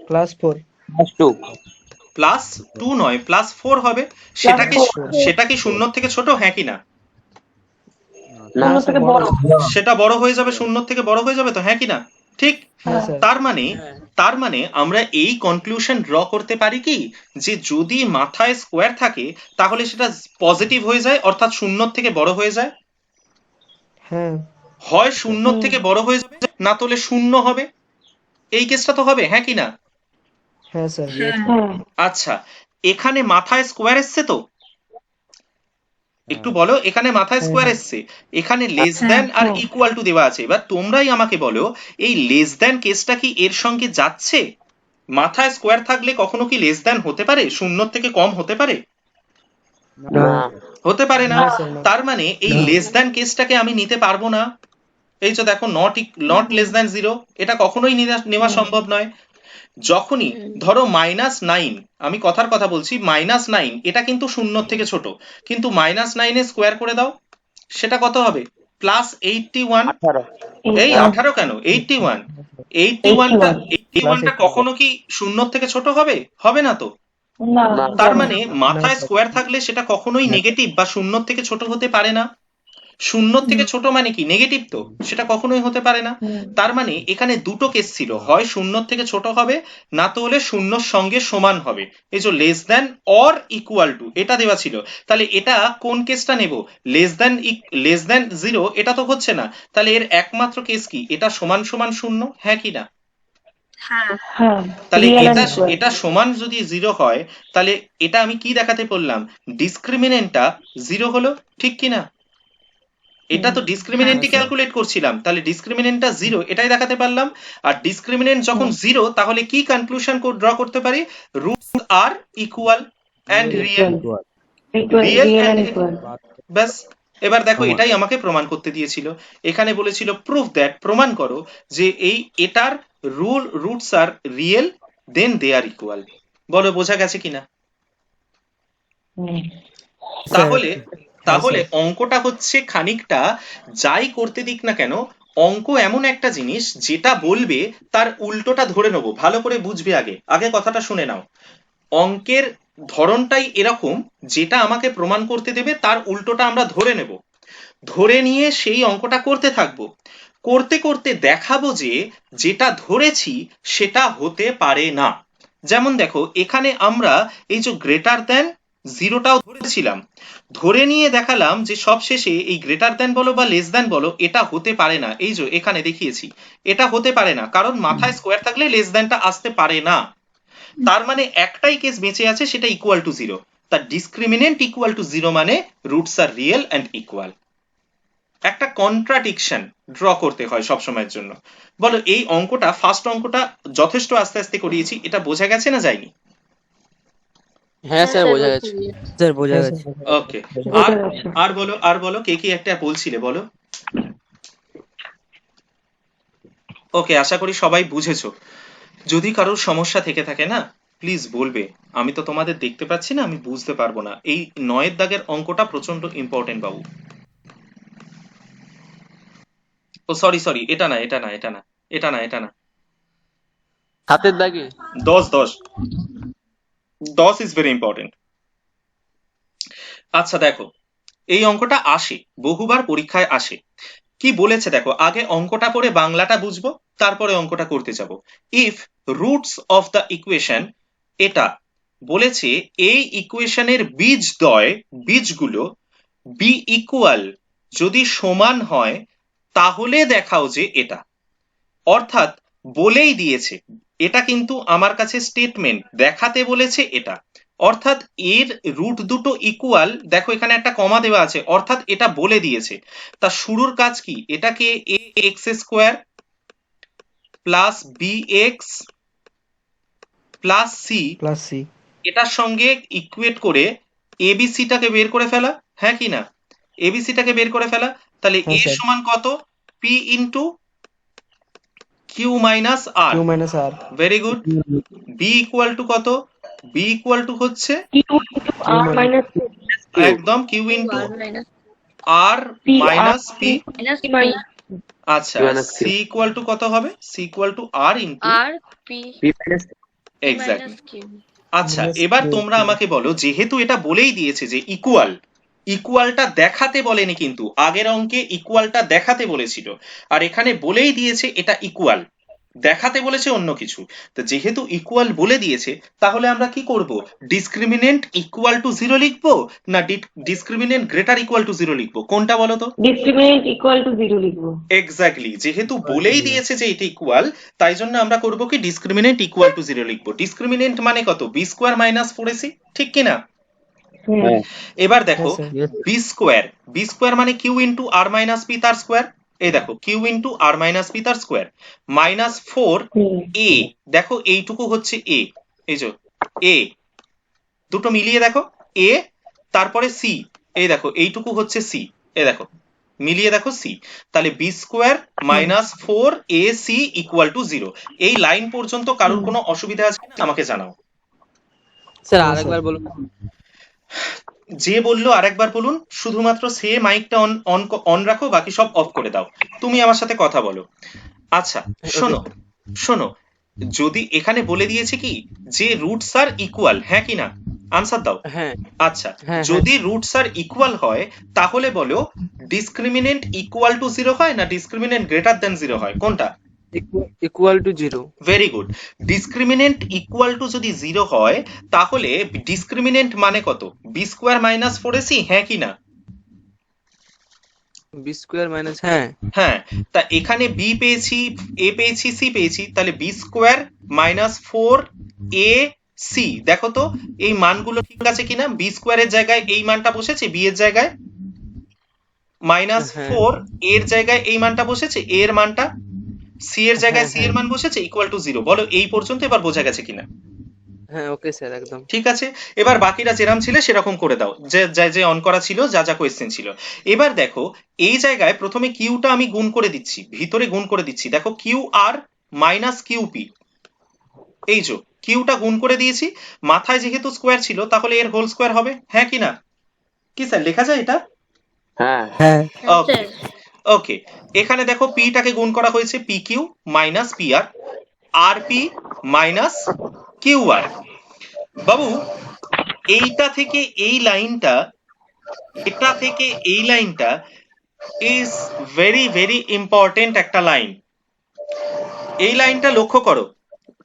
+4। +2 প্লাস টু নয় প্লাস ফোর হবে, সেটা কি, সেটা কি শূন্যর থেকে ছোট, হ্যাঁ কি না? না শূন্য থেকে বড়। সেটা বড় হয়ে যাবে, শূন্যর থেকে বড় হয়ে যাবে তো, হ্যাঁ কি না? ঠিক। হ্যাঁ স্যার। তার মানে আমরা এই কনক্লুশন ড্র করতে পারি কি, যে যদি মাথায় স্কোয়ার থাকে তাহলে সেটা পজিটিভ হয়ে যায়, অর্থাৎ শূন্যর থেকে বড় হয়ে যায়, হ্যাঁ, হয় শূন্যর থেকে বড় হয়ে যাবে না তোলে শূন্য হবে, এই কেসটা তো হবে, হ্যাঁ কি না? হ্যাঁ স্যার। হ্যাঁ আচ্ছা, এখানে মাথায় স্কোয়ার এসছে তো, একটু বলো, এখানে মাথায় স্কোয়ার এসছে, এখানে লেস দেন আর ইকুয়াল টু দেওয়া আছে, এবার তোমরাই আমাকে বলো এই লেস দেন কেসটা কি এর সঙ্গে যাচ্ছে? মাথায় স্কোয়ার থাকলে কখনো কি লেস দেন হতে পারে, শূন্যর থেকে কম হতে পারে? না হতে পারে না। না স্যার, না। তার মানে এই লেস দেন কেসটাকে আমি নিতে পারবো না, এই যে দেখো নট লেস দ্যান 0, এটা কখনোই নেওয়া সম্ভব নয়। যখনই ধরো -9, আমি কথার কথা বলছি, -9 এটা কিন্তু 0 থেকে ছোট, কিন্তু -9 এ স্কোয়ার করে দাও, সেটা কত হবে? +81। 18 এই 18 কেন, 81। 81টা কখনো কি 0 থেকে ছোট হবে? হবে না তো। না না। তার না, মানে মাথায় স্কোয়ার থাকলে সেটা কখনোই নেগেটিভ বা 0 থেকে ছোট হতে পারে না। 0 থেকে ছোট মানে কি নেগেটিভ, তো সেটা কখনোই হতে পারে না। হুম, তার মানে এখানে দুটো কেস ছিল, হয় 0 থেকে ছোট হবে, না তো হলে 0 সঙ্গে সমান হবে। এই যে less than or equal two এটা দেওয়া ছিল, তাহলে এটা কোন কেসটা নেব? লেস দ্যান 0 এটা তো হচ্ছে না, তাহলে এর একমাত্র কেস কি, এটা সমান সমান 0, হ্যাঁ কি না? হ্যাঁ, তাহলে রিয়েল এটা অ্যান্ড ইকুয়াল। এটা সমান যদি 0 হয়, তাহলে এটা আমি কি দেখাতে বললাম? ডিসক্রিমিনেন্টটা 0 হলো, ঠিক কি না? এটা তো ডিসক্রিমিনেন্টই ক্যালকুলেট করছিলাম, তাহলে ডিসক্রিমিনেন্টটা 0 এটাই দেখাতে পারলাম। আর ডিসক্রিমিনেন্ট যখন 0, তাহলে কি কনক্লুশন ড্র করতে পারি? Roots are equal and real. Real real and and equal. ব্যাস। এবার দেখো, এটাই আমাকে প্রমাণ করতে দিয়েছিল। এখানে বলেছিল প্রুফ দ্যাট, প্রমাণ করো যে এটার roots are real, then they are equal. বলো বোঝা গেছে কিনা? তাহলে তাহলে অঙ্কটা হচ্ছে খানিকটা, যাই করতে দিক না কেন, অঙ্ক এমন একটা জিনিস যেটা বলবে তার উল্টোটা ধরে নেবো। ভালো করে বুঝবে, আগে আগে কথাটা শুনে নাও। অঙ্কের ধরনটাই এরকম, যেটা আমাকে প্রমাণ করতে দেবে তার উল্টোটা আমরা ধরে নেব, ধরে নিয়ে সেই অঙ্কটা করতে থাকবো। করতে করতে দেখাবো যে যেটা ধরেছি সেটা হতে পারে না। যেমন দেখো, এখানে আমরা এই যে গ্রেটার দ্যান 0টাও ধরেছিলাম, ধরে নিয়ে দেখালাম যে সবশেষে এই গ্রেটার দ্যান বলো বা লেস দ্যান বলো, এটা হতে পারে না। এই যে এখানে দেখিয়েছি, এটা হতে পারে না, কারণ মাথায় স্কোয়ার থাকলে লেস দ্যানটা আসতে পারে না। তার মানে একটাই কেস বেঁচে আছে, সেটা ইকুয়াল টু 0। তার ডিসক্রিমিনেন্ট ইকুয়াল টু 0 মানে roots are real and equal. একটা কন্ট্রাডিকশন ড্র করতে হয় সব সময়ের জন্য। বলো, এই অঙ্কটা, ফার্স্ট অঙ্কটা যথেষ্ট আস্তে আস্তে করিয়েছি, এটা বোঝা গেছে না যায়নি? হ্যাঁ স্যার, বোঝা গেছে। স্যার বোঝা গেছে। ওকে। আর আর বলো কে কি একটা বলছিলে, বলো। ওকে, আশা করি সবাই বুঝেছো। যদি কারোর সমস্যা থেকে থাকে না, প্লিজ বলবে। আমি তো তোমাদের দেখতে পাচ্ছি না, আমি বুঝতে পারবো না। এই 9 দাগের অঙ্কটা প্রচন্ড ইম্পর্টেন্ট বাবু। ও সরি সরি, এটা না এটা না এটা না এটা না এটা না হাতের দাগে 10 ইজ ভেরি ইম্পর্টেন্ট। আচ্ছা দেখো, এই অঙ্কটা আসে, বহুবার পরীক্ষায় আসে। কি বলেছে দেখো, আগে অঙ্কটা পড়ে বাংলাটা বুঝবো, তারপরে অঙ্কটা করতে যাব। If roots of the equation, এটা বলেছে এই ইকুয়েশনের বীজগুলো বি ইকুয়াল, যদি সমান হয়, তাহলে দেখাও যে এটা। অর্থাৎ বলেই দিয়েছে, এটা কিন্তু আমার কাছে স্টেটমেন্ট, দেখাতে বলেছে এটা। অর্থাৎ এর রুট দুটো ইকুয়াল, দেখো এখানে একটা কমা দেওয়া আছে, অর্থাৎ এটা বলে দিয়েছে। তা শুরুর কাজ কি, এটাকে A x square plus B x plus C এটার সঙ্গে ইকুয়েট করে এবিসিটাকে বের করে ফেলা, হ্যাঁ কি না? এবিসিটাকে বের করে ফেলা। তাহলে এ সমান কত? P into Q minus R. Very good. B equal to কত? বি ইকুয়াল টু হচ্ছে একদম Q into R minus P. আচ্ছা, সি ইকুয়াল টু কত হবে? C equal to R into exactly. আচ্ছা, এবার তোমরা আমাকে বলো, যেহেতু এটা বলেই দিয়েছে যে ইকুয়ালটা দেখাতে বলেনি, কিন্তু আগের অঙ্কে ইকুয়ালটা দেখাতে বলেছিল, আর এখানে বলেই দিয়েছে এটা ইকুয়াল, দেখাতে বলেছে অন্য কিছু। তো যেহেতু ইকুয়াল বলে দিয়েছে, তাহলে আমরা কি করব? ডিসক্রিমিনেন্ট ইকুয়াল টু 0 লিখবো, না ডিসক্রিমিনেন্ট গ্রেটার ইকুয়াল টু 0 লিখবো? কোনটা বলো তো? ডিসক্রিমিনেন্ট ইকুয়াল টু 0 লিখবো। এক্স্যাক্টলি, যেহেতু বলেই দিয়েছে যে এটা ইকুয়াল, তাই জন্য আমরা করব কি, ডিসক্রিমিনেন্ট ইকুয়াল টু 0 লিখবো। ডিসক্রিমিনেন্ট মানে কত? বি স্কোয়ার মাইনাস 4ac, ঠিক কি না? এবার দেখো, বি স্কোয়ার মানে Q into R minus P তার স্কোয়ার। এই দেখো, Q into R minus P তার স্কোয়ার মাইনাস 4a, দেখো এইটুকু হচ্ছে a, এই যে a, দুটো মিলিয়ে দেখো, a তারপরে c, এই দেখো এইটুকু হচ্ছে c, এই দেখো মিলিয়ে দেখো সি, তাহলে B square minus 4ac equal to 0। এই লাইন পর্যন্ত কারোর কোনো অসুবিধা আছে কিনা আমাকে জানাও। স্যার হ্যাঁ, আরেকবার স্যার। বলুন। যে বললো আরেকবার বলুন, শুধুমাত্র সে মাইকটা অন অন অন রাখো, বাকি সব অফ করে দাও, তুমি আমার সাথে কথা বলো। আচ্ছা শোনো শোনো, যদি এখানে বলে দিয়েছে কি যে রুটস আর ইকুয়াল, হ্যাঁ কি না, আনসার দাও। হ্যাঁ আচ্ছা, হ্যাঁ যদি রুটস আর ইকুয়াল হয় তাহলে বলো ডিসক্রিমিনেন্ট ইকুয়াল টু 0 হয় না ডিসক্রিমিনেন্ট গ্রেটার দ্যান 0 হয়, কোনটা? Equal to 0। Very good. Discriminant equal to যদি 0 হয় তাহলে ডিসক্রিমিনেন্ট মানে কত? বি স্কোয়ার মাইনাস 4ac, হ্যাঁ কি না? বি স্কোয়ার মাইনাস, হ্যাঁ হ্যাঁ, তা এখানে বি পেয়েছি, এ পেয়েছি, সি পেয়েছি, তাহলে বি স্কোয়ার মাইনাস 4ac, দেখো তো এই মানগুলো ঠিক আছে কিনা। বি স্কোয়ারের জায়গায় এই মানটা বসেছে, বি এর জায়গায় মাইনাস হ্যাঁ 4 এর জায়গায় এই মানটা বসেছে, এ এর মানটা, সি এর জায়গায় হ্যাঁ সি এর মান বসেছে, ইকুয়াল টু 0। বলো এই পর্যন্ত এবার বোঝা গেছে কিনা? হ্যাঁ, ওকে স্যার একদম। ঠিক আছে, এবার বাকিরা যেরাম ছিল সেরকম করে দাও, যে যা যে অন করা ছিল, যা যা কোয়েশ্চেন ছিল। এবার দেখো এই জায়গায় প্রথমে কিউটা আমি গুণ করে দিচ্ছি, ভিতরে গুণ করে দিচ্ছি, দেখো কিউ আর মাইনাস কিউপি, এই যে কিউটা গুণ করে দিয়েছি, মাথায় যেহেতু স্কোয়ার ছিল তাহলে এর হোল স্কোয়ার হবে, হ্যাঁ কি না? কি স্যার লেখা যায় এটা? হ্যাঁ হ্যাঁ, ওকে ওকে, এখানে দেখো পিটাকে গুণ করা হয়েছে, P Q minus P R, আর পি মাইনাস কিউ আর। বাবু এইটা থেকে এই লাইনটা, এটা থেকে এই লাইনটা ইজ ভেরি ভেরি ইম্পর্টেন্ট একটা লাইন। এই লাইনটা লক্ষ্য করো,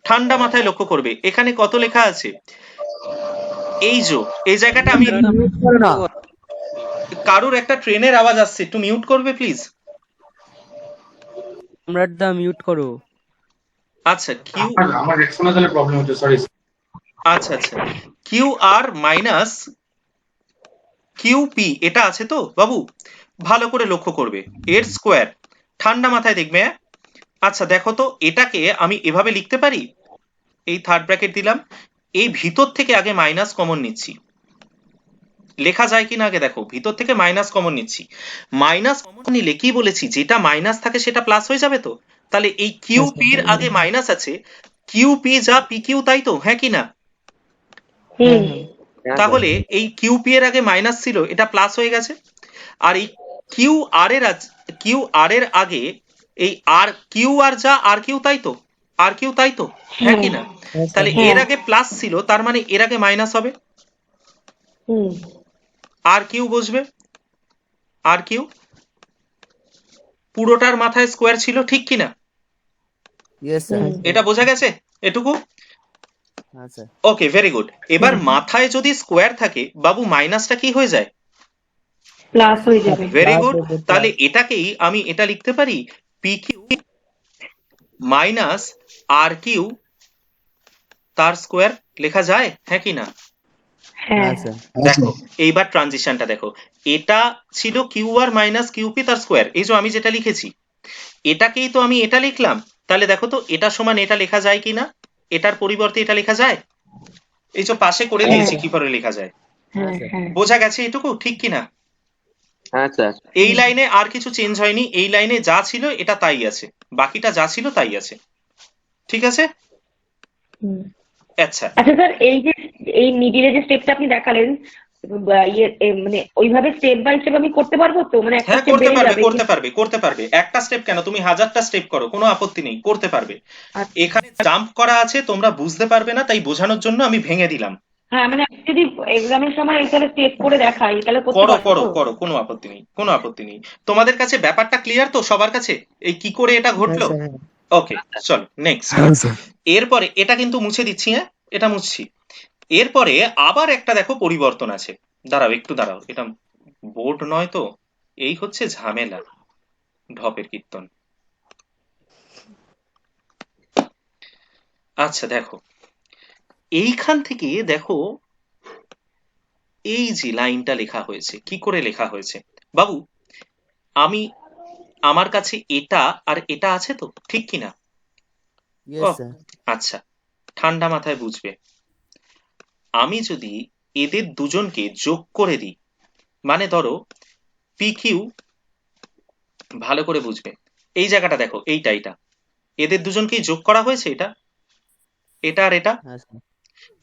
ঠান্ডা মাথায় লক্ষ্য করবে, এখানে কত লেখা আছে, এই যে এই জায়গাটা আমি, কারুর একটা ট্রেনের আওয়াজ আসছে, একটু মিউট করবে প্লিজ। সম্রাটদা মিউট করো। আচ্ছা কিউ, আমার হেডফোনে তাহলে প্রবলেম হচ্ছে, সরি। আচ্ছা আচ্ছা, কিউ আর মাইনাস কিউপি এটা আছে তো বাবু, ভালো করে লক্ষ্য করবে, এর স্কোয়ার, ঠান্ডা মাথায় দেখবে। হ্যাঁ? আচ্ছা দেখো তো এটাকে আমি এভাবে লিখতে পারি, এই থার্ড ব্র্যাকেট দিলাম, এই ভিতর থেকে আগে মাইনাস কমন নিচ্ছি, লেখা যায় কিনা আগে দেখো, ভিতর থেকে মাইনাস কমন নিচ্ছি, মাইনাস কমন নিলে কি বলেছি, যেটা মাইনাস থাকে সেটা প্লাস হয়ে যাবে তো, তাহলে এই কিউপি এর আগে মাইনাস আছে, কিউপি যা পি কিউ তাই তো, হ্যাঁ কি না? হুম তাহলে এই কিউপি এর আগে মাইনাস ছিল, এটা প্লাস হয়ে গেছে, আর এই কিউ আর এর কিউ আর এর আগে এই আর কিউ আর যা আর কিউ তাই তো, আর কিউ তাই তো, হ্যাঁ কি না? তাহলে এর আগে প্লাস ছিল, তার মানে এর আগে মাইনাস হবে, হুম আর কিউ বসবে, আর কিউ পুরোটার মাথায় স্কোয়ার ছিল, ঠিক কি না? Yes sir. এটা বোঝা গেছে এটুকু? হ্যাঁ স্যার। Okay very good. এবার মাথায় যদি স্কোয়ার থাকে বাবু, মাইনাসটা কি হয়ে যায়? প্লাস হয়ে যাবে। ভেরি Plus গুড, হয়ে যাবে, তাহলে এটাকেই আমি এটা লিখতে পারি পি কিউ মাইনাস আর কিউ তার স্কোয়ার, লেখা যায়, হ্যাঁ কি না? হ্যাঁ হ্যাঁ স্যার। দেখো এইবার ট্রানজিশনটা দেখো, এটা ছিল কিউ আর মাইনাস কিউপি তার স্কোয়ার, এই যে আমি যেটা লিখেছি এটাকেই তো আমি এটা লিখলাম, তাহলে দেখো তো এটা সমান এটা লেখা যায় কিনা, এটার পরিবর্তে এটা লেখা যায়, এই যে পাশে করে দিয়েছি কিভাবে লেখা যায়, হ্যাঁ হ্যাঁ বোঝা গেছে এটুকু, ঠিক কিনা? হ্যাঁ স্যার। এই লাইনে আর কিছু চেঞ্জ হয়নি, এই লাইনে যা ছিল এটা তাই আছে, বাকিটা যা ছিল তাই আছে, ঠিক আছে? হুম। আচ্ছা আচ্ছা স্যার, এই যে এই মিডিলে যে স্টেপটা আপনি দেখালেন, মানে ওইভাবে স্টেপ বাই স্টেপ আমি করতে পারবো তো, মানে একটা হ্যাঁ স্টেপ করতে বেরিয়ে পারবে, যাবে করতে পারবে, করতে পারবে, একটা স্টেপ কেন, তুমি 1000টা স্টেপ করো, কোনো আপত্তি নেই, করতে পারবে। আচ্ছা। এখানে জাম্প করা আছে, তোমরা বুঝতে পারবে না, তাই বোঝানোর জন্য আমি ভেঙে দিলাম। হ্যাঁ মানে আমি যদি এক্সামের সময় তাহলে স্টেপ করে দেখাই তাহলে করতে করো পারবো করো তো? করো, কোনো আপত্তি নেই, কোনো আপত্তি নেই। তোমাদের কাছে ব্যাপারটা ক্লিয়ার তো সবার কাছে, এই কি করে এটা ঘটলো? হ্যাঁ, স্যার, ওকে চলো নেক্সট। এরপরে এটা কিন্তু মুছে দিচ্ছি, হ্যাঁ এটা মুছছি। এরপরে আবার একটা দেখো পরিবর্তন আছে, দাঁড়াও একটু দাঁড়াও, এটা বোর্ড নয় তো, এই হচ্ছে ঝামেলা, ঢপের কীর্তন। আচ্ছা দেখো এইখান থেকে দেখো এই যে লাইনটা লেখা হয়েছে, কি করে লেখা হয়েছে বাবু, আমি আমার কাছে এটা আর এটা আছে তো, ঠিক কি না? ইয়েস ও, স্যার। আচ্ছা ঠান্ডা মাথায় বুঝবে, আমি যদি এদের দুজনকে যোগ করে দিই, মানে ধরো পি কিউ ভালো করে বুঝবে। এই জায়গাটা দেখো, এইটা এদের দুজনকেই যোগ করা হয়েছে, এটা আর এটা। হ্যাঁ স্যার।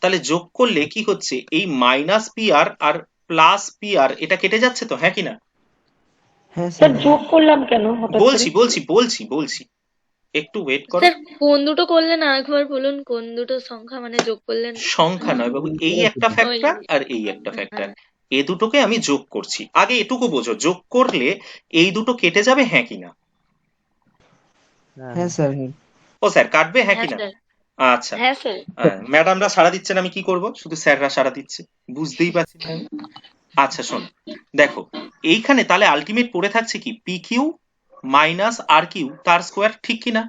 তাহলে যোগ করলে কি হচ্ছে, এই minus P R plus P R এটা কেটে যাচ্ছে তো, হ্যাঁ কি না? হ্যাঁ স্যার স্যার। যোগ করলাম কেন হঠাৎ করে? বলছি একটু ওয়েট করো। স্যার কোন দুটো করলেন আরেকবার বলুন, কোন দুটো সংখ্যা মানে যোগ করলেন? সংখ্যা নয় বাবু, এই একটা ওই ফ্যাক্টর আর এই একটা ফ্যাক্টর, এ দুটোকে আমি যোগ করছি। আগে এটুকু বোঝো, যোগ করলে এই দুটো কেটে যাবে, হ্যাঁ কি না? হ্যাঁ স্যার। ও স্যার কাটবে, হ্যাঁ কি হ্যাঁ না? স্যার। আচ্ছা, হ্যাঁ স্যার। ম্যাডামরা সাড়া দিচ্ছেন, আমি কি করব, শুধু স্যাররা সাড়া দিচ্ছে, বুঝতেই পারছি না আমি। আচ্ছা শোন, দেখো এইখানে তাহলে আলটিমেট পড়ে থাকছে কি, পি কিউ মাইনাস আর কিউ তার স্কোয়ার, ঠিক কি না?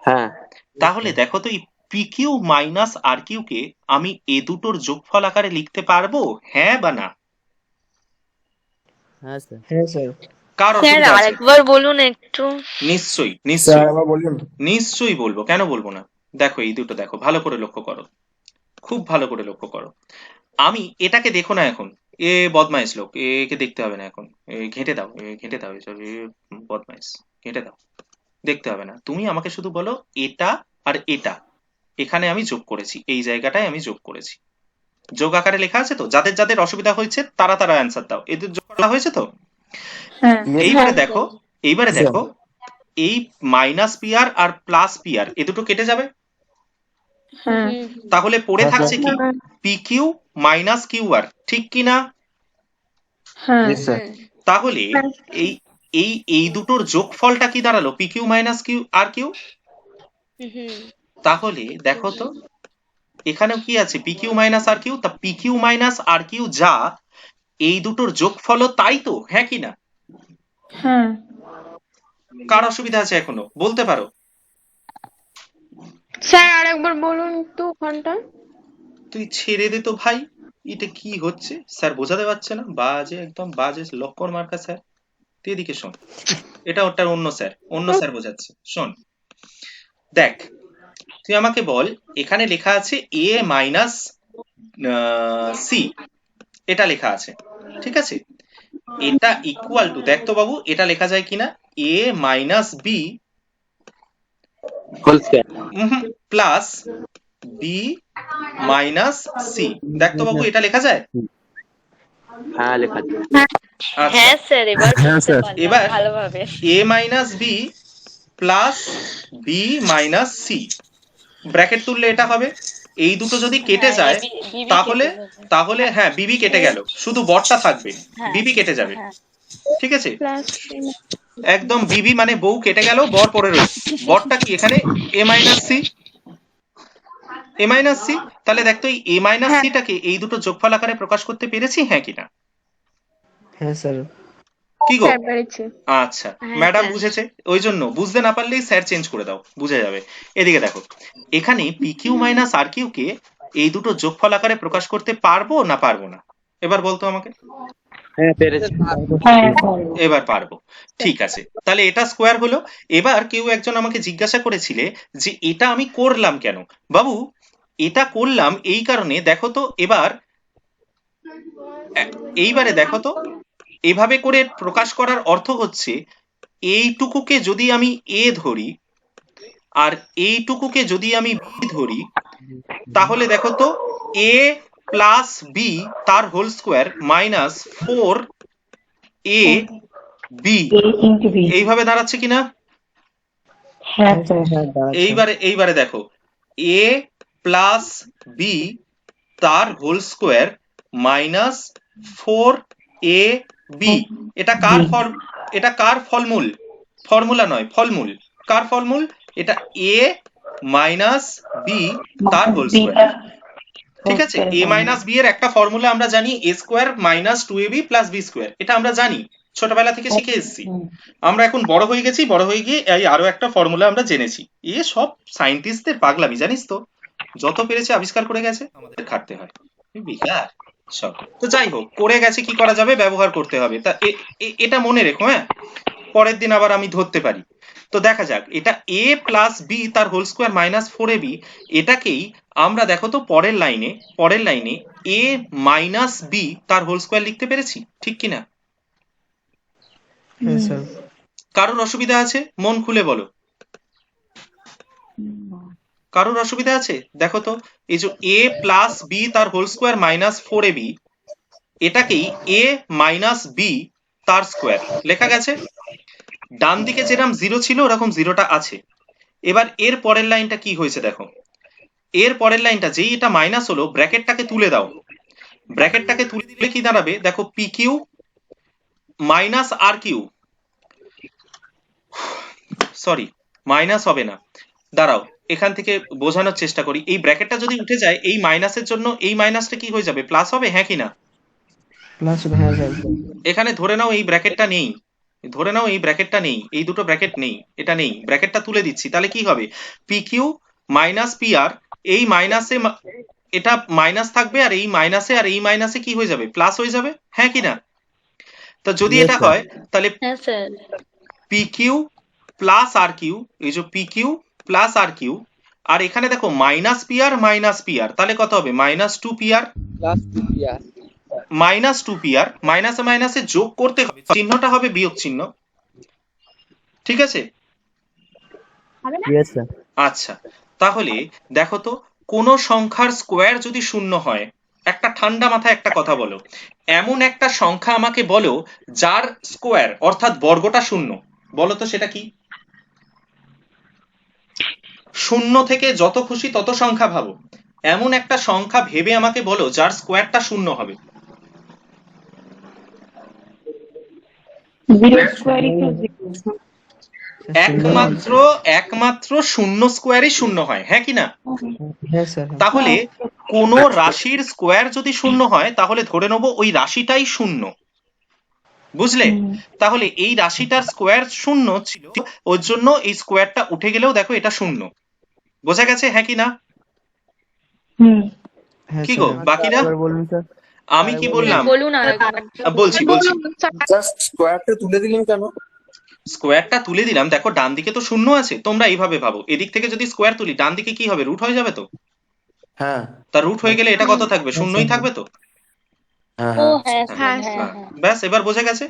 হ্যাঁ তাহলে দেখো তো, এই পি কিউ মাইনাস আর কিউ কে আমি এ দুটোর যোগফল আকারে লিখতে পারবো, হ্যাঁ বা না? হ্যাঁ স্যার। হ্যাঁ স্যার। কার স্যার অসুবিধা আছে? আরেকবার বলুন একটু। নিশ্চয়ই স্যার নিশ্চয়ই আবার বলুন। নিশ্চয়ই বলবো, কেন বলবো না। দেখো এই দুটো দেখো, ভালো করে লক্ষ্য করো, খুব ভালো করে লক্ষ্য করো। আমি এটাকে দেখো না এখন, এ বদমাইশ লোক, একে দেখতে হবে না এখন, ঘেঁটে দাও, ঘেঁটে দাও, এসব বদমাইশ, ঘেঁটে দাও, দেখতে হবে না। তুমি আমাকে শুধু বলো এটা আর এটা এখানে আমি যোগ করেছি, এই জায়গাটায় আমি যোগ করেছি, যোগ আকারে লেখা আছে তো? যাদের যাদের অসুবিধা হয়েছে তারা অ্যান্সার দাও, এদের যোগ করা হয়েছে তো? হ্যাঁ। এইবারে দেখো, এই minus P R plus P R এ দুটো কেটে যাবে, তাহলে পড়ে থাকছে কি, P Q minus Q R, ঠিক কি না? Yes, sir. তাহলে এই এই এই দুটোর যোগফলটা কি দাঁড়ালো, P Q minus Q R Q. তাহলে দেখো তো এখানেও কি আছে, পি কিউ মাইনাস আর কিউ, তা পি কিউ মাইনাস আর কিউ যা, এই দুটোর যোগফলও তাই তো, হ্যাঁ কি না? কার অসুবিধা আছে এখনো, বলতে পারো। স্যার আরেকবার বলুন তো ঘন্টা। তুই ছেড়ে দে তো ভাই, এটা কি হচ্ছে, স্যার বোঝাতে পারছে না, বাজে একদম বাজে লক্কর মার্কা স্যার। তুই এদিকে শোন, এটা ওটার অন্য স্যার বোঝাচ্ছে, শোন দেখ, তুই আমাকে বল, এখানে লেখা আছে এ মাইনাস সি, এটা লেখা আছে, ঠিক আছে? এটা ইকুয়াল টু, দেখ তো বাবু এটা লেখা যায় কিনা, A minus B Whole square. Plus B minus C, দেখ তো বাবু এটা লেখা যায়? হ্যাঁ লেখা আছে। আচ্ছা, হ্যাঁ স্যার, এবার বুঝতে পারলাম এবার ভালোভাবে। A minus B plus B minus C, bracket তুললে এটা হবে। এই দুটো যদি কেটে যায় তাহলে হ্যাঁ বিবি কেটে গেল, শুধু বরটা থাকবে, বিবি কেটে যাবে, ঠিক আছে? একদম বিবি মানে বউ কেটে গেল, বর পড়ে রয়েছে, বরটা কি এখানে এ মাইনাস সি, এ মাইনাস সি। তাহলে দেখতো এই এ মাইনাস সিটাকে এই দুটো যোগফল আকারে প্রকাশ করতে পেরেছি, হ্যাঁ কিনা? হ্যাঁ স্যার। কি গো? স্যার পেরেছি। আচ্ছা, ম্যাডাম বুঝেছে, ওই জন্য বুঝতে না পারলেই স্যার চেঞ্জ করে দাও, বুঝে যাবে। এদিকে দেখো, এখানে পি কিউ মাইনাস আর কিউ কে এই দুটো যোগফল আকারে প্রকাশ করতে পারবো না পারবো না, এবার বলতো আমাকে। হ্যাঁ পেরেছি। এবার পারবো, ঠিক আছে। তাহলে এটা স্কোয়ার হলো। এবার কেউ একজন আমাকে জিজ্ঞাসা করেছিলে যে এটা আমি করলাম কেন। বাবু এটা করলাম এই কারণে, দেখো তো এইবারে দেখো তো, এভাবে করে প্রকাশ করার অর্থ হচ্ছে, এইটুকুকে যদি আমি এ ধরি আর এইটুকুকে যদি আমি বি ধরি, তাহলে দেখো তো এ প্লাস বি তার whole square minus 4 A B, এইভাবে দাঁড়াচ্ছে কিনা? হ্যাঁ স্যার। এইবারে দেখো, এ প্লাস বি তার whole square minus 4 A B, এটা কার ফলমূল, ফর্মুলা নয় ফলমূল, কার ফলমূল? এটা এ মাইনাস বি তার হোল স্কোয়ার, ঠিক আছে? এ মাইনাস বি এর একটা ফর্মুলা আমরা জানি, A square minus 2ab plus B square, এটা আমরা জানি, ছোটবেলা থেকে শিখে এসেছি। আমরা এখন বড় হয়ে গেছি, বড় হয়ে গিয়ে এই আরো একটা ফর্মুলা আমরা জেনেছি। এ সব সায়েন্টিস্টদের পাগলামি, জানিস তো, যত পেরেছে আবিষ্কার করে গেছে, আমাদের খাটতে হয়, বেকার সব। তো যাই হোক, করে গেছে, কি করা যাবে, ব্যবহার করতে হবে। তা এটা মনে রেখো, হ্যাঁ, পরের দিন আবার আমি ধরতে পারি। তো দেখা যাক, এটা এ প্লাস বি তার হোল স্কোয়ার মাইনাস 4ab, এটাকেই আমরা দেখো তো পরের লাইনে এ মাইনাস বি তার হোল স্কোয়ার লিখতে পেরেছি, ঠিক কিনা? হ্যাঁ স্যার। কারোর অসুবিধা আছে? মন খুলে বলো, কারোর অসুবিধা আছে? দেখো তো, এই যে a প্লাস বি তার হোল স্কোয়ার মাইনাস 4ab, এটাকেই a মাইনাস বি তার স্কোয়ার লেখা গেছে। ডান দিকে যেরকম 0 ছিল ওরকম 0টা আছে। এবার এর পরের লাইনটা কি হয়েছে দেখো, এর পরের লাইনটা যেই এটা মাইনাস হলো, ব্র্যাকেটটাকে তুলে দাও। ব্র্যাকেটটাকে তুলে দিলে কি দাঁড়াবে দেখো, পি কিউ মাইনাস আর কিউ, সরি মাইনাস হবে না, দাঁড়াও এখান থেকে বোঝানোর চেষ্টা করি। এই ব্র্যাকেটটা যদি উঠে যায়, এই মাইনাসের জন্য এই মাইনাসটা কি হয়ে যাবে, প্লাস হবে, হ্যাঁ কি না? প্লাস হ্যাঁ স্যার। এখানে ধরে নাও এই ব্র্যাকেটটা নেই, ধরে নাও এই ব্র্যাকেটটা নেই, এই দুটো ব্র্যাকেট নেই, এটা নেই, ব্র্যাকেটটা তুলে দিচ্ছি, তাহলে কি হবে, P Q minus P R, এই মাইনাসে এটা মাইনাস থাকবে, আর এই মাইনাসে আর এই মাইনাসে কি হয়ে যাবে, প্লাস হয়ে যাবে, হ্যাঁ কি না? তো যদি Yes, এটা sir. হয় তাহলে হ্যাঁ স্যার। পি কিউ প্লাস আর কিউ, এই যে পি কিউ প্লাস আর কিউ, আর এখানে দেখো মাইনাস পি আর, তাহলে কত হবে, minus 2 P R, plus 2pr। Minus 2 P R, মাইনাসে মাইনাসে যোগ করতে হবে, চিহ্নটা হবে বিয়োগ চিহ্ন, ঠিক আছে? Yes, sir. আচ্ছা, তাহলে দেখো তো, কোন সংখ্যার স্কোয়ার যদি শূন্য হয়, একটা ঠান্ডা মাথায় একটা কথা বলো, এমন একটা সংখ্যা আমাকে বলো যার স্কোয়ার অর্থাৎ বর্গটা শূন্য, বলো তো সেটা কি? শূন্য থেকে যত খুশি তত সংখ্যা ভাবো, এমন একটা সংখ্যা ভেবে আমাকে বলো যার স্কোয়ারটা শূন্য হবে। Zero square equal zero. একমাত্র শূন্য স্কোয়ারই শূন্য হয়, হ্যাঁ কি না? হ্যাঁ স্যার। তাহলে কোন রাশির স্কোয়ার যদি শূন্য হয় তাহলে ধরে নেবো ওই রাশিটাই শূন্য, বুঝলে? তাহলে এই রাশিটার স্কোয়ার শূন্য ছিল, ওর জন্য এই স্কোয়ারটা উঠে গেলেও দেখো এটা শূন্য, বোঝা গেছে, হ্যাঁ কি না? হুম। হ্যাঁ কি গো স্যার। বাকিরা, আরেকবার বলুন স্যার। আমি কি বললাম? বলুন আর বলছি জাস্ট স্কোয়ারটা তুলে দিলেন কেন? স্কোয়ারটা তুলে দিলাম, দেখো ডান দিকে তো শূন্য আছে, তোমরা এইভাবে ভাবো, এদিক থেকে যদি স্কোয়ার তুলি ডান দিকে কি হবে, রুট হয়ে যাবে তো, হ্যাঁ তা রুট হয়ে গেলে এটা কত থাকবে, শূন্যই থাকবে তো। হ্যাঁ ও হ্যাঁ হ্যাঁ হ্যাঁ হ্যাঁ স্যার। ব্যাস এবার বোঝা গেছে,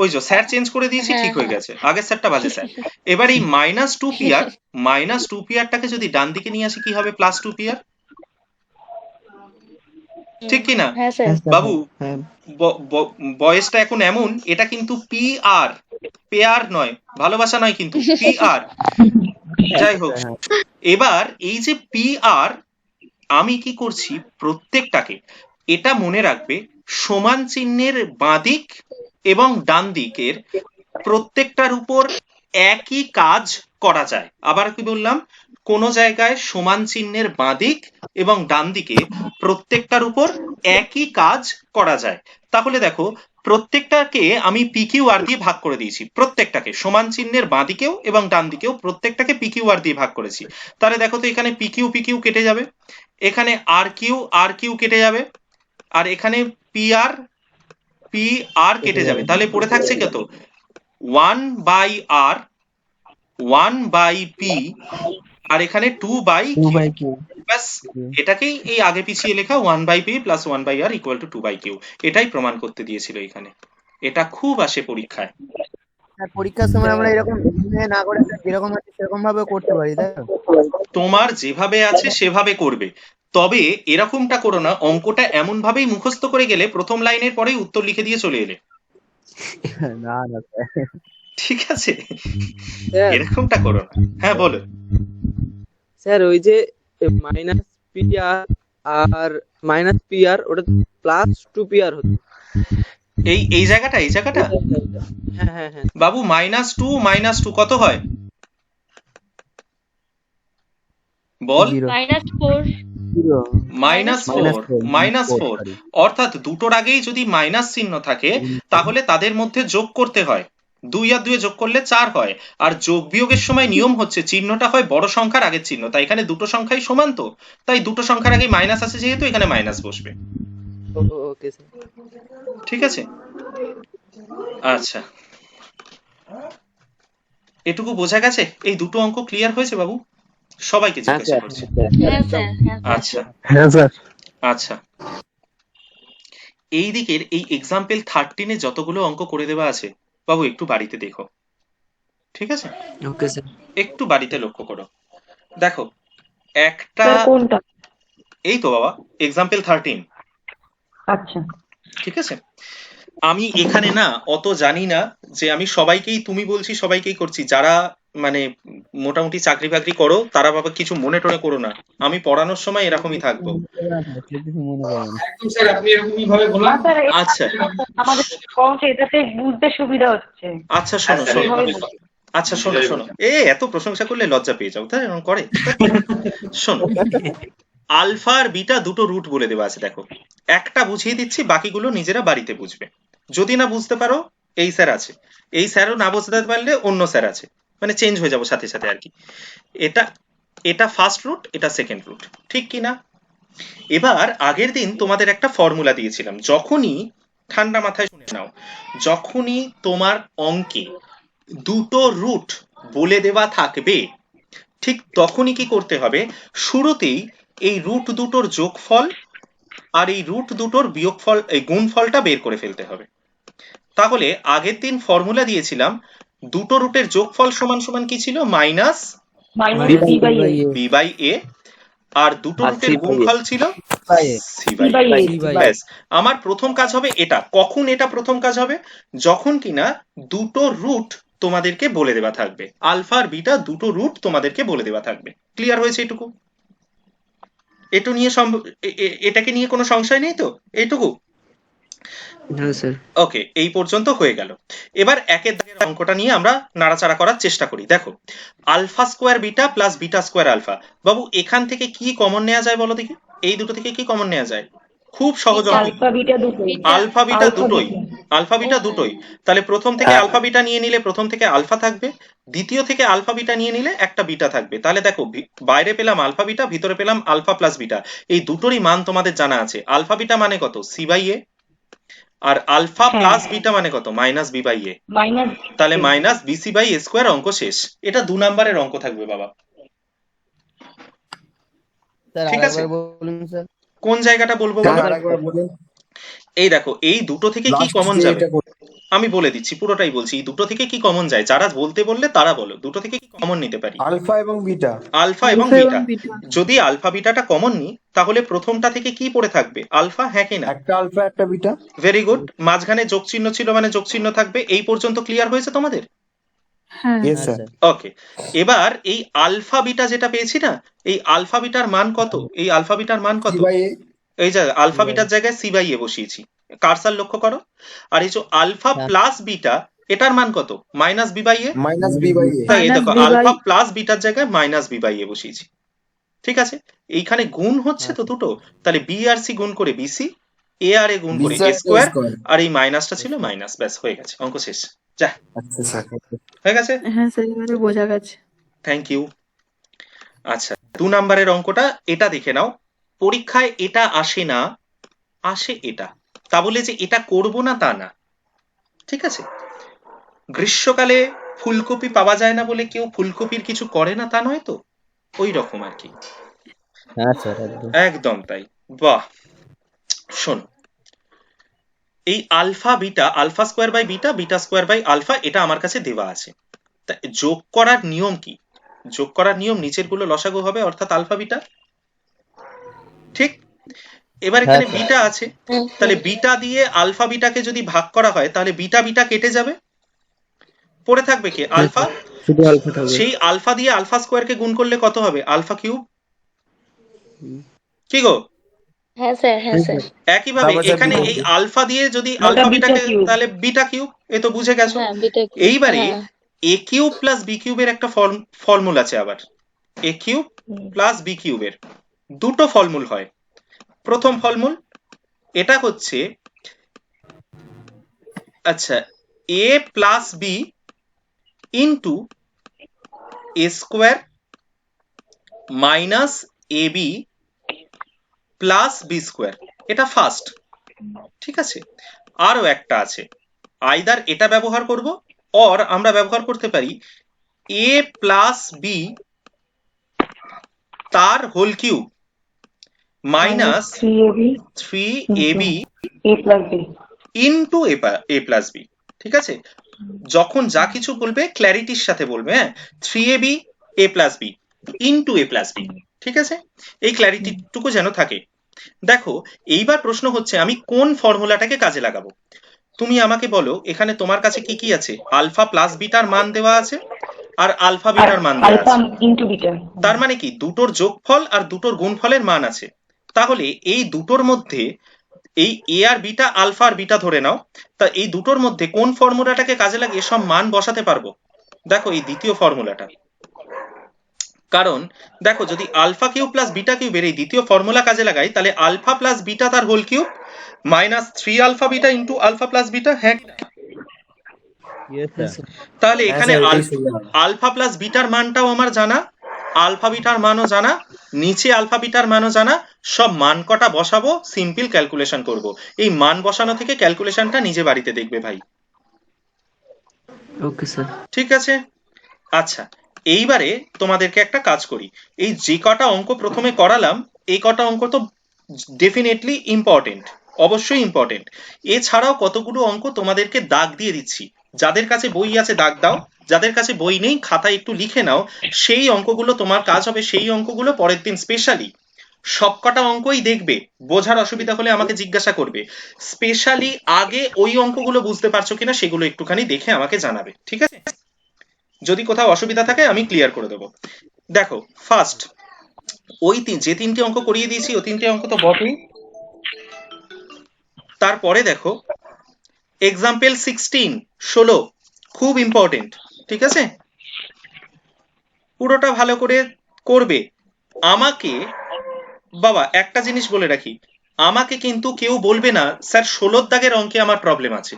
ওই যে স্যার চেঞ্জ করে দিয়েছি, ঠিক হয়ে গেছে, আগের স্যারটা বাজে স্যার। এবার এই মাইনাস 2 পি আরটাকে যদি ডান দিকে নিয়ে আসি কি হবে, প্লাস 2 পি আর, ঠিক কি না? হ্যাঁ স্যার। হ্যাঁ স্যার। বাবু হ্যাঁ বয়সটা এখন এমন, এটা কিন্তু পি আর, পেয়ার নয়, ভালোবাসা নয় কিন্তু, পি আর, যাই হোক। এবার এই যে পি আর, আমি কি করছি, প্রত্যেকটাকে, এটা মনে রাখবে, সমান চিহ্নের বাঁদিক এবং ডান দিকের প্রত্যেকটার উপর একই কাজ করা যায়। আবার কি বললাম, কোন জায়গায় সমান চিহ্নের বাঁদিক এবং ডান দিকে প্রত্যেকটার উপর একই কাজ করা যায়। তাহলে দেখো, প্রত্যেকটাকে আমি পি কিউ আর দিয়ে ভাগ করে দিয়েছি, প্রত্যেকটাকে সমান চিহ্নের বাঁদিকেও এবং ডান দিকেও প্রত্যেকটাকে পি কিউ আর দিয়ে ভাগ করেছি। তাহলে দেখো তো, এখানে পি কিউ কেটে যাবে, এখানে আর কিউ কেটে যাবে, আর এখানে পি আর কেটে যাবে, তাহলে পড়ে থাকছে কত, 1/r 1/p, আর এখানে 2/q, 2/q। ব্যাস এটাকেই এই আগে পিছিয়ে লেখা 1/p plus 1/r equal to 2/q, এটাই প্রমাণ করতে দিয়েছিল এখানে। এটা খুব আসে পরীক্ষায়। স্যার, পরীক্ষার সময় আমরা এরকম ভেবে না করে যেরকম আছে সেরকম ভাবে করতে পারি, তাই তো? তোমার যেভাবে আছে সেভাবে করবে, তবে এরকমটা করো না, অঙ্কটা এমন ভাবেই মুখস্থ করে গেলে প্রথম লাইনের পরেই উত্তর লিখে দিয়ে চলে এলে, না না স্যার। ঠিক আছে? স্যার এরকমটা করো না। হ্যাঁ বলো। স্যার ওই যে মাইনাস pr আর মাইনাস pr ওটা প্লাস 2pr হতো। এই জায়গাটা হ্যাঁ হ্যাঁ হ্যাঁ বাবু, -2 কত হয় বল? Zero. -4। Zero. -4, অর্থাৎ দুটোর আগেই যদি মাইনাস চিহ্ন থাকে তাহলে তাদের মধ্যে যোগ করতে হয়, 2 আর 2 যোগ করলে 4 হয়, আর যোগ বিয়োগের সময় নিয়ম হচ্ছে চিহ্নটা হয় বড় সংখ্যার আগের চিহ্ন, তাই এখানে দুটো সংখ্যাই সমান, তো তাই দুটো সংখ্যার আগেই মাইনাস আছে যেহেতু এখানে মাইনাস বসবে, ওকে স্যার। ঠিক আছে? আচ্ছা, এটুকু বোঝা গেছে? এই দুটো অঙ্ক ক্লিয়ার হয়েছে বাবু? সবাইকে হ্যাঁ জিজ্ঞাসা স্যার করছি। হ্যাঁ স্যার। আচ্ছা হ্যাঁ স্যার। আচ্ছা, এই দিকের এই এক্সাম্পল 13-এ যতগুলো অঙ্ক করে দেওয়া আছে বাবু একটু বাড়িতে দেখো, ঠিক আছে, ওকে স্যার। একটু বাড়িতে লক্ষ্য করো। দেখো একটা, স্যার কোনটা? এই তো বাবা এক্সাম্পল 13। আচ্ছা ঠিক আছে, আমি এখানে না অত জানি না যে আমি সবাইকেই তুমি বলছি, সবাইকেই করছি। যারা মানে মোটামুটি চাকরি বাকরি করো তারা বাবা কিছু মনে টনে করো না, আমি পড়ানোর সময় এরকমই থাকবো। কিছু মনে করো না। একদম স্যার আপনি এরকমই ভাবে বলুন। না স্যার, আচ্ছা আমাদের বরঞ্চ এটাতে বুঝতে সুবিধা হচ্ছে। আচ্ছা শোনো শোনো, এইভাবে বলুন। আচ্ছা শোনো শোনো, এত প্রশংসা করলে লজ্জা পেয়ে যাও, তাই এরকম করে। শোনো, আলফা আর বিটা দুটো রুট বলে দেওয়া আছে, দেখো একটা বুঝিয়ে দিচ্ছি, বাকিগুলো নিজেরা বাড়িতে বুঝবে। যদি না বুঝতে পারো এই স্যার আছে, এই স্যারও না বুঝতে পারলে অন্য স্যার আছে, মানে চেঞ্জ হয়ে যাবো সাথে সাথে আর কি। এটা এটা ফার্স্ট রুট, এটা সেকেন্ড রুট, ঠিক কি না? এবার আগের দিন তোমাদের একটা ফর্মুলা দিয়েছিলাম, যখনই, ঠান্ডা মাথায় শুনে নাও, যখনই তোমার অঙ্কে দুটো রুট বলে দেওয়া থাকবে, ঠিক তখনই কি করতে হবে, শুরুতেই এই রুট দুটোর যোগফল আর এই রুট দুটোর বিয়োগফল, এই গুণফলটা বের করে ফেলতে হবে। তাহলে আগের দিন ফর্মুলা দিয়েছিলাম, দুটো রুটের যোগফল সমান সমান কি ছিল, minus minus B by A. B by A, আর দুটো আর রুটের C by A। গুণফল ছিল by A. C B by by A. A. ব্যাস, আমার প্রথম কাজ হবে এটা। কখন এটা প্রথম কাজ হবে, যখন কিনা দুটো রুট তোমাদেরকে বলে দেওয়া থাকবে, আলফা আর বিটা দুটো রুট তোমাদেরকে বলে দেওয়া থাকবে। ক্লিয়ার হয়েছে এটুকু? এটু নিয়ে এটাকে নিয়ে কোনো সংশয় নেই তো? এইটুকু হ্যাঁ স্যার। ওকে, এই পর্যন্ত হয়ে গেল। এবার একের দাগের অঙ্কটা নিয়ে আমরা নাড়াচাড়া করার চেষ্টা করি। দেখো, alpha square beta plus beta square alpha. বাবু এখান থেকে কি কমন নেওয়া যায় বলো দেখি, এই দুটো থেকে কি কমন নেওয়া যায়? খুব সহজ অঙ্ক, আলফা বিটা দুটোই। আলফা বিটা দুটোই, বিটা। আলফা বিটা দুটোই। তাহলে প্রথম থেকে আলফা বিটা নিয়ে নিলে প্রথম থেকে আলফা থাকবে, দ্বিতীয় থেকে আলফা বিটা নিয়ে নিলে একটা বিটা থাকবে। তাহলে দেখো বাইরে পেলাম আলফা বিটা, ভিতরে পেলাম আলফা প্লাস বিটা। এই দুটোরই মান তোমাদের জানা আছে। আলফা বিটা মানে কত, সি বাই এ, আর আলফা হ্যাঁ। প্লাস বিটা মানে কত, minus B by A. Minus, তাহলে minus BC by A square, অঙ্ক শেষ। এটা 2 নম্বরের অঙ্ক থাকবে বাবা। স্যার ঠিক আছে, আরেকবার বলুন স্যার। কোন জায়গাটা বলবো বলো? আরেকবার বলুন। এই দেখো, এই দুটো থেকে কি Last কমন যে যাবে এটা করতে- আমি বলে দিচ্ছি, পুরোটাই বলছি। এই দুটো থেকে কি কমন যায়, যারা বলতে বললে তারা বলো, দুটো থেকে কি কমন নিতে পারি? আলফা এবং বিটা। আলফা এবং বিটা। যদি আলফা বিটাটা কমন নিই তাহলে প্রথমটা থেকে কি পড়ে থাকবে, আলফা, হ্যাঁ কি না? একটা আলফা একটা বিটা। ভেরি গুড, মাঝখানে যোগ চিহ্ন ছিল মানে যোগ চিহ্ন থাকবে। এই পর্যন্ত ক্লিয়ার হয়েছে তোমাদের? Yes sir. ওকে, এবার এই আলফা বিটা যেটা পেয়েছি না, এই আলফা বিটার মান কত, এই আলফা বিটার মান কত? সি বাই এ। এই যে আলফা বিটার জায়গায় সি বাই এ বসিয়েছি, কারসার লক্ষ্য করো। আর এই যে আলফা প্লাস বিটা, এটার মান কত, minus B by A. Minus B by A. তাই এই দেখো, আলফা প্লাস বিটার জায়গায় মাইনাস বি বাই এ বসিয়েছি। ঠিক আছে, এইখানে গুণ হচ্ছে তো দুটো, তাহলে বি আর সি গুণ করে বিসি, এ আর এ গুণ করে এ স্কোয়ার, আর এই মাইনাসটা ছিল মাইনাস। ব্যাস হয়ে গেছে, অঙ্ক শেষ। যা, আচ্ছা স্যার। হয়ে গেছে। হ্যাঁ স্যার, এবারে বোঝা গেছে। Thank you. আচ্ছা, 2 নম্বরের অঙ্কটা, এটা দেখে নাও। পরীক্ষায় এটা আসে না, আসে এটা। তা বলে যে এটা করব না তা না, ঠিক আছে? গ্রীষ্মকালে ফুলকপি পাওয়া যায় না বলে কেউ ফুলকপির কিছু করে না তা নয় তো, ওই রকম আর কি। হ্যাঁ স্যার একদম। একদম তাই। বাহ, শোনো, এই alpha beta, alpha square by beta, beta square by alpha, এটা আমার কাছে দেওয়া আছে। তা যোগ করার নিয়ম কি? যোগ করার নিয়ম, নিচের গুলো লসাগু হবে, অর্থাৎ আলফা বিটা। ঠিক, এবার এখানে বিটা আছে, তাহলে বিটা দিয়ে আলফা বিটাকে যদি ভাগ করা হয় তাহলে বিটা বিটা কেটে যাবে, পড়ে থাকবে কি, আলফা। শুধু আলফা থাকবে। সেই আলফা দিয়ে আলফা স্কোয়ারকে গুণ করলে কত হবে, আলফা কিউব। কি গো? হ্যাঁ স্যার, হ্যাঁ স্যার। একইভাবে তারপর স্যার এখানে বিটা এই আলফা দিয়ে যদি আলফা বিটা বিটাকে, কিউব। তাহলে বিটা কিউব। এ তো বুঝে গেছো। হ্যাঁ বিটা কি? এইবারে হ্যাঁ। এ কিউব প্লাস বি কিউবের একটা ফর্মুলা আছে আবার। এ কিউব প্লাস বি কিউবের দুটো ফর্মুল হয়। প্রথম ফর্মুল এটা হচ্ছে, আচ্ছা, এ plus B into A square minus A B plus B square, এটা ফার্স্ট। ঠিক আছে, আরো একটা আছে, আইদার এটা ব্যবহার করব, অর আমরা ব্যবহার করতে পারি এ প্লাস বি তার হোল কিউব মাইনাস 3ab এ প্লাস বি। ইন্টু এ প্লাস বি। ঠিক আছে, যখন যা কিছু বলবে ক্ল্যারিটির সাথে বলবে, হ্যাঁ, 3ab a plus B into a plus B, ঠিক আছে? এই ক্ল্যারিটিটুকু যেন থাকে। দেখো এইবার প্রশ্ন হচ্ছে আমি কোন ফর্মুলাটাকে কাজে লাগাবো। তুমি আমাকে বলো এখানে তোমার কাছে কি কি আছে? আলফা প্লাস বিটার মান দেওয়া আছে আর আলফা বিটার মান দেওয়া আলফা আছে। Into beta. তার মানে কি দুটোর যোগফল আর দুটোর গুণফলের মান আছে। তাহলে এই দুটোর মধ্যে এই এ আর বিটা, আলফা আর বিটা ধরে নাও, তা এই দুটোর মধ্যে কোন ফর্মুলাটাকে কাজে লাগিয়ে সব মান বসাতে পারবো? দেখো এই দ্বিতীয় ফর্মুলাটা। কারণ দেখো যদি আলফা কিউব প্লাস বিটা কিউবের এই দ্বিতীয় ফর্মুলা কাজে লাগাই তাহলে আলফা প্লাস বিটা তার whole cube minus 3 alpha beta into alpha plus beta. হ্যাঁ, Yes, sir. তাহলে এখানে হ্যাঁ স্যার, এটাই সোজা। আলফা প্লাস বিটার মানটাও আমার জানা, আলফা বিটার মানও জানা, নিচে আলফা বিটার মানও জানা, সব মান কটা বসাবো, সিম্পল ক্যালকুলেশন করব। এই মান বসানো থেকে ক্যালকুলেশনটা নিজে বাড়িতে দেখবে ভাই, ওকে স্যার। ঠিক আছে? আচ্ছা, এইবারে তোমাদেরকে একটা কাজ করি। এই যে কটা অঙ্ক প্রথমে করালাম এই কটা অঙ্ক তো ডেফিনেটলি ইম্পর্টেন্ট, অবশ্যই ইম্পর্টেন্ট। এছাড়াও কতগুলো অঙ্ক তোমাদেরকে দাগ দিয়ে দিচ্ছি। যাদের কাছে বই আছে দাগ দাও, যাদের কাছে বই নেই খাতায় একটু লিখে নাও। সেই অঙ্কগুলো তোমার কাজ হবে, সেই অঙ্কগুলো পরের দিন স্পেশালি সবকটা অঙ্কই দেখবে। বোঝার অসুবিধা হলে আমাকে জিজ্ঞাসা করবে। স্পেশালি আগে ওই অঙ্কগুলো বুঝতে পারছো কিনা সেগুলো একটুখানি দেখে আমাকে জানাবে, ঠিক আছে? যদি কোথাও অসুবিধা থাকে আমি ক্লিয়ার করে দেবো। দেখো ফার্স্ট ওই যে তিনটে অঙ্ক করিয়ে দিয়েছি ওই তিনটে অঙ্ক তো বটেই। তারপরে দেখো এক্সাম্পল 16 খুব ইম্পর্টেন্ট, ঠিক আছে? পুরোটা ভালো করে করবে। আমাকে বাবা একটা জিনিস বলে রাখি, আমাকে কিন্তু কেউ বলবে না স্যার 16 দাগের অঙ্কে আমার প্রবলেম আছে,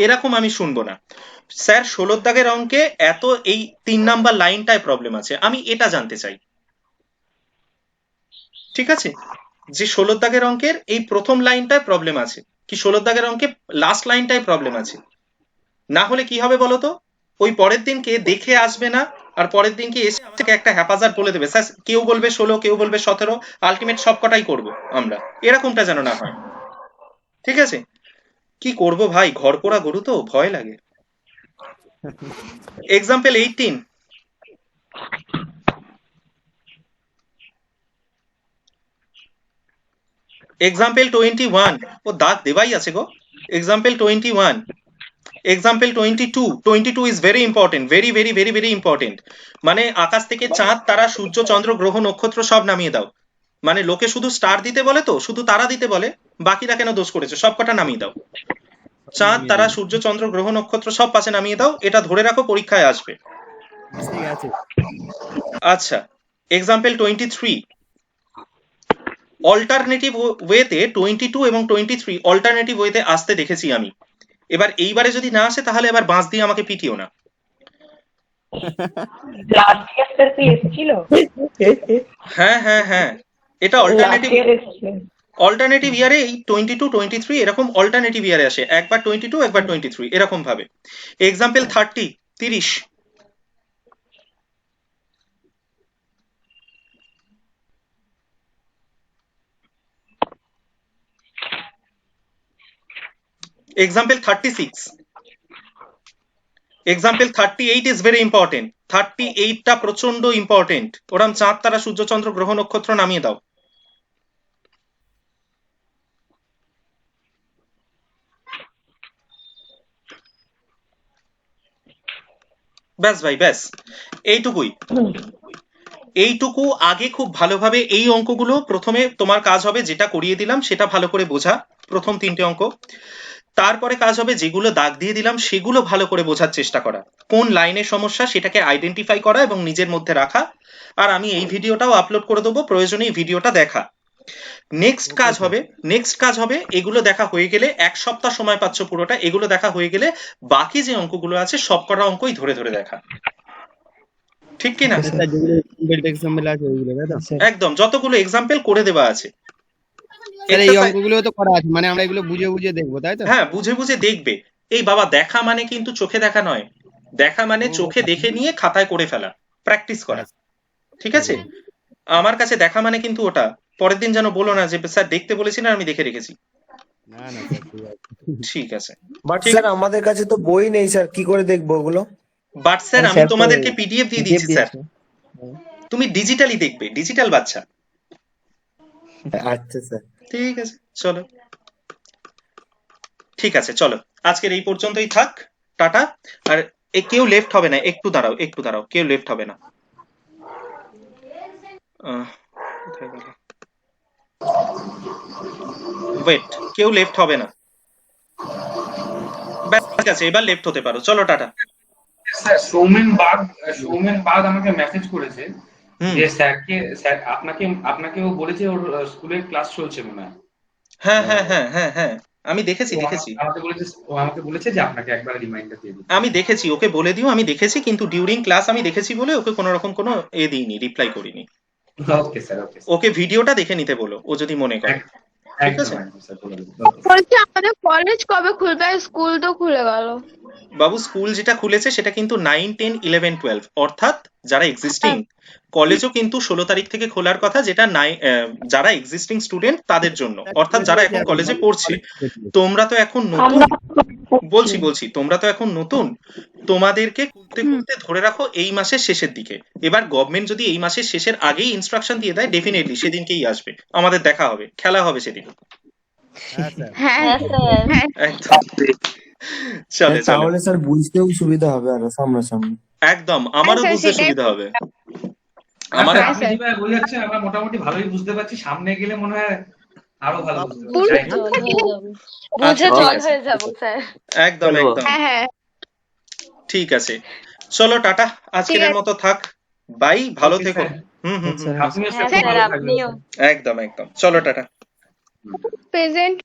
এরকম আমি শুনবো না। স্যার 16 দাগের অঙ্কে এত এই 3 নাম্বার লাইনটায় প্রবলেম আছে, আমি এটা জানতে চাই, ঠিক আছে? যে 16 দাগের অঙ্কের এই প্রথম লাইনটায় প্রবলেম আছে কি 16 দাগের অঙ্কে লাস্ট লাইনটায় প্রবলেম আছে। না হলে কি হবে বলতো, ওই পরের দিনকে দেখে আসবে না, আর পরের দিনকে এসে থেকে একটা হ্যাপাজার্ড বলে দেবে, স্যার কেউ বলবে 16 কেউ বলবে 17, আলটিমেট সবকটাই করব আমরা, এরকমটা যেন না হয়, ঠিক আছে? কি করব ভাই, ঘর পোড়া গরু তো, ভয় লাগে। এক্সাম্পল 18, এক্সাম্পল 21, ও দাগ দেবাই আছে গো। Example 21, example 22 is very important, very very very very important. মানে আকাশ থেকে চাঁদ তারা সূর্য চন্দ্র গ্রহ নক্ষত্র সব নামিয়ে দাও। মানে লোকে শুধু স্টার দিতে বলে, তো শুধু তারা দিতে বলে, বাকিরা কেন দোষ করেছে, সব কটা নামিয়ে দাও। চাঁদ তারা সূর্য চন্দ্র গ্রহ নক্ষত্র সব পাশে নামিয়ে দাও, এটা ধরে রাখো পরীক্ষায় আসবে। ঠিক আছে। আচ্ছা, এক্সাম্পল 23, অল্টারনেটিভ ওয়েতে 22 এবং 23 অল্টারনেটিভ ওয়েতে আসতে দেখেছি আমি। এবার এইবারে যদি না আসে তাহলে এবার বাঁশ দিয়ে আমাকে পিটিও না। লাস্ট ইয়ার কি এসেছিল? হ্যাঁ হ্যাঁ হ্যাঁ, এটা অল্টারনেটিভ ইয়ারে এই 22 23 এরকম অল্টারনেটিভ ইয়ারে আসে, একবার 22 একবার 23 এরকম ভাবে। Example 30, example 36, example 38 is very important. 38টা প্রচন্ড ইম্পর্টেন্ট। ওরম চাঁদ তারা সূর্য চন্দ্র গ্রহ নক্ষত্র নামিয়ে দাও। ব্যাস ভাই ব্যাস, এইটুকুই। এইটুকু আগে খুব ভালোভাবে এই অঙ্কগুলো প্রথমে তোমার কাজ হবে যেটা করিয়ে দিলাম সেটা ভালো করে বোঝা, প্রথম তিনটে অঙ্ক। তারপরে কাজ হবে যেগুলো দাগ দিয়ে দিলাম সেগুলো ভালো করে বোঝার চেষ্টা করা, কোন লাইনের সমস্যা সেটাকে আইডেন্টিফাই করা এবং নিজের মধ্যে রাখা। আর আমি এই ভিডিওটাও আপলোড করে দেবো, প্রয়োজনে এই ভিডিওটা দেখা। নেক্সট কাজ হবে এগুলো দেখা হয়ে গেলে, 1 সপ্তাহ সময় পাচ্ছ পুরোটা, এগুলো দেখা হয়ে গেলে বাকি যে অঙ্কগুলো আছে সবকটা অঙ্কই ধরে ধরে দেখা, ঠিক কি না? একদম, যতগুলো এক্সাম্পল করে দেওয়া আছে এই অঙ্কগুলো তো করা আছে, মানে আমরা এগুলো বুঝে বুঝে দেখবো, তাই তো? হ্যাঁ, বুঝে বুঝে দেখবে। এই বাবা দেখা মানে কিন্তু চোখে দেখা নয়, দেখা মানে চোখে দেখে নিয়ে খাতায় করে ফেলা, প্র্যাকটিস করা, ঠিক আছে? আমার কাছে দেখা মানে কিন্তু ওটা, পরের দিন যেন বলো না যে স্যার দেখতে বলেছি না আমি দেখে রেখেছি, না না স্যার ঠিক আছে। ঠিক আছে। বাট ঠিক স্যার আমাদের কাছে তো বই নেই স্যার, কি করে দেখবো ওগুলো? বাট স্যার হ্যাঁ, আমি স্যার তো তোমাদেরকে পিডিএফ দিয়ে PDF দিয়েছি স্যার, দিয়েছে। হ্যাঁ। তুমি ডিজিটালি দেখবে, ডিজিটাল বাচ্চা। আচ্ছা স্যার। ঠিক আছে চলো, ঠিক আছে চলো, আজকের এই পর্যন্তই থাক, টাটা। আর কেউ লেফট হবে না, একটু দাঁড়াও একটু দাঁড়াও, কেউ লেফট হবে না। কোথায় গেল? ওয়েট, কেউ লেফট হবে না। ব্যাস, ঠিক আছে, এবার লেফট হতে পারো, চলো টাটা। স্যার সৌমেন বাগ আমাকে মেসেজ করেছে যে স্যার আপনাকেও বলেছে ওর স্কুলের ক্লাস চলছে মনে হয়। হ্যাঁ হ্যাঁ হ্যাঁ হ্যাঁ হ্যাঁ, আমি দেখেছি দেখেছি, আমাকে বলেছে যে আপনাকে একবার রিমাইন্ডার দিয়ে দিতে। আমি দেখেছি, ওকে বলে দিও আমি দেখেছি, কিন্তু ডিউরিং ক্লাস আমি দেখেছি বলে ওকে কোনো রকম কোনো দিইনি, রিপ্লাই করিনি। ওকে স্যার, ওকে ওকে ভিডিওটা দেখে নিতে বলো, ও যদি মনে করে। ঠিক আছে একদম স্যার, বলে দেবো। বলছি আমাদের কলেজ কবে খুলবে? স্কুল তো খুলে গেল। বাবু, স্কুল যেটা খুলেছে সেটা কিন্তু 9, 10, 11, 12, অর্থাৎ যারা এক্সিস্টিং, কলেজও কিন্তু 16 তারিখ থেকে খোলার কথা, যেটা যারা এক্সিস্টিং স্টুডেন্ট তাদের জন্য, অর্থাৎ যারা এখন কলেজে পড়ছে। তোমরা তো এখন নতুন, বলছি তোমরা তো এখন নতুন, তোমাদেরকে খুলতে খুলতে ধরে রাখো এই মাসের শেষের দিকে। এবার গভর্নমেন্ট যদি এই মাসের শেষের আগেই ইনস্ট্রাকশন দিয়ে দেয়, ডেফিনেটলি সেদিনকেই আসবে, আমাদের দেখা হবে, খেলা হবে সেদিন। হ্যাঁ স্যার। হ্যাঁ হ্যাঁ স্যার। একদম, চলে চলে, তাহলে স্যার বুঝতেও সুবিধা হবে আরো সামনাসামনি। একদম, আমারও স্যার, বুঝতে সেটাই সুবিধা হবে। আমার আমার আপনি যেভাবে বোঝাচ্ছেন আমরা মোটামুটি ভালোই বুঝতে পারছি, সামনে গেলে মনে হয় আরো ভালো বুঝতে পুরো পারছি। জল হয়ে যাবো, বুঝে আচ্ছা, ঠিক জল আছে। হয়ে যাবো স্যার। একদম একদম, হ্যাঁ হ্যাঁ ঠিক আছে, চলো টাটা, আজকের মতো থাক, বাই, ভালো Okay, থেকো। স্যার। হুম হুম হুম, আপনিও হ্যাঁ স্যার স্যার, ভালো থাকবেন। আপনিও। একদম একদম, চলো টাটা। প্রেজেন্ট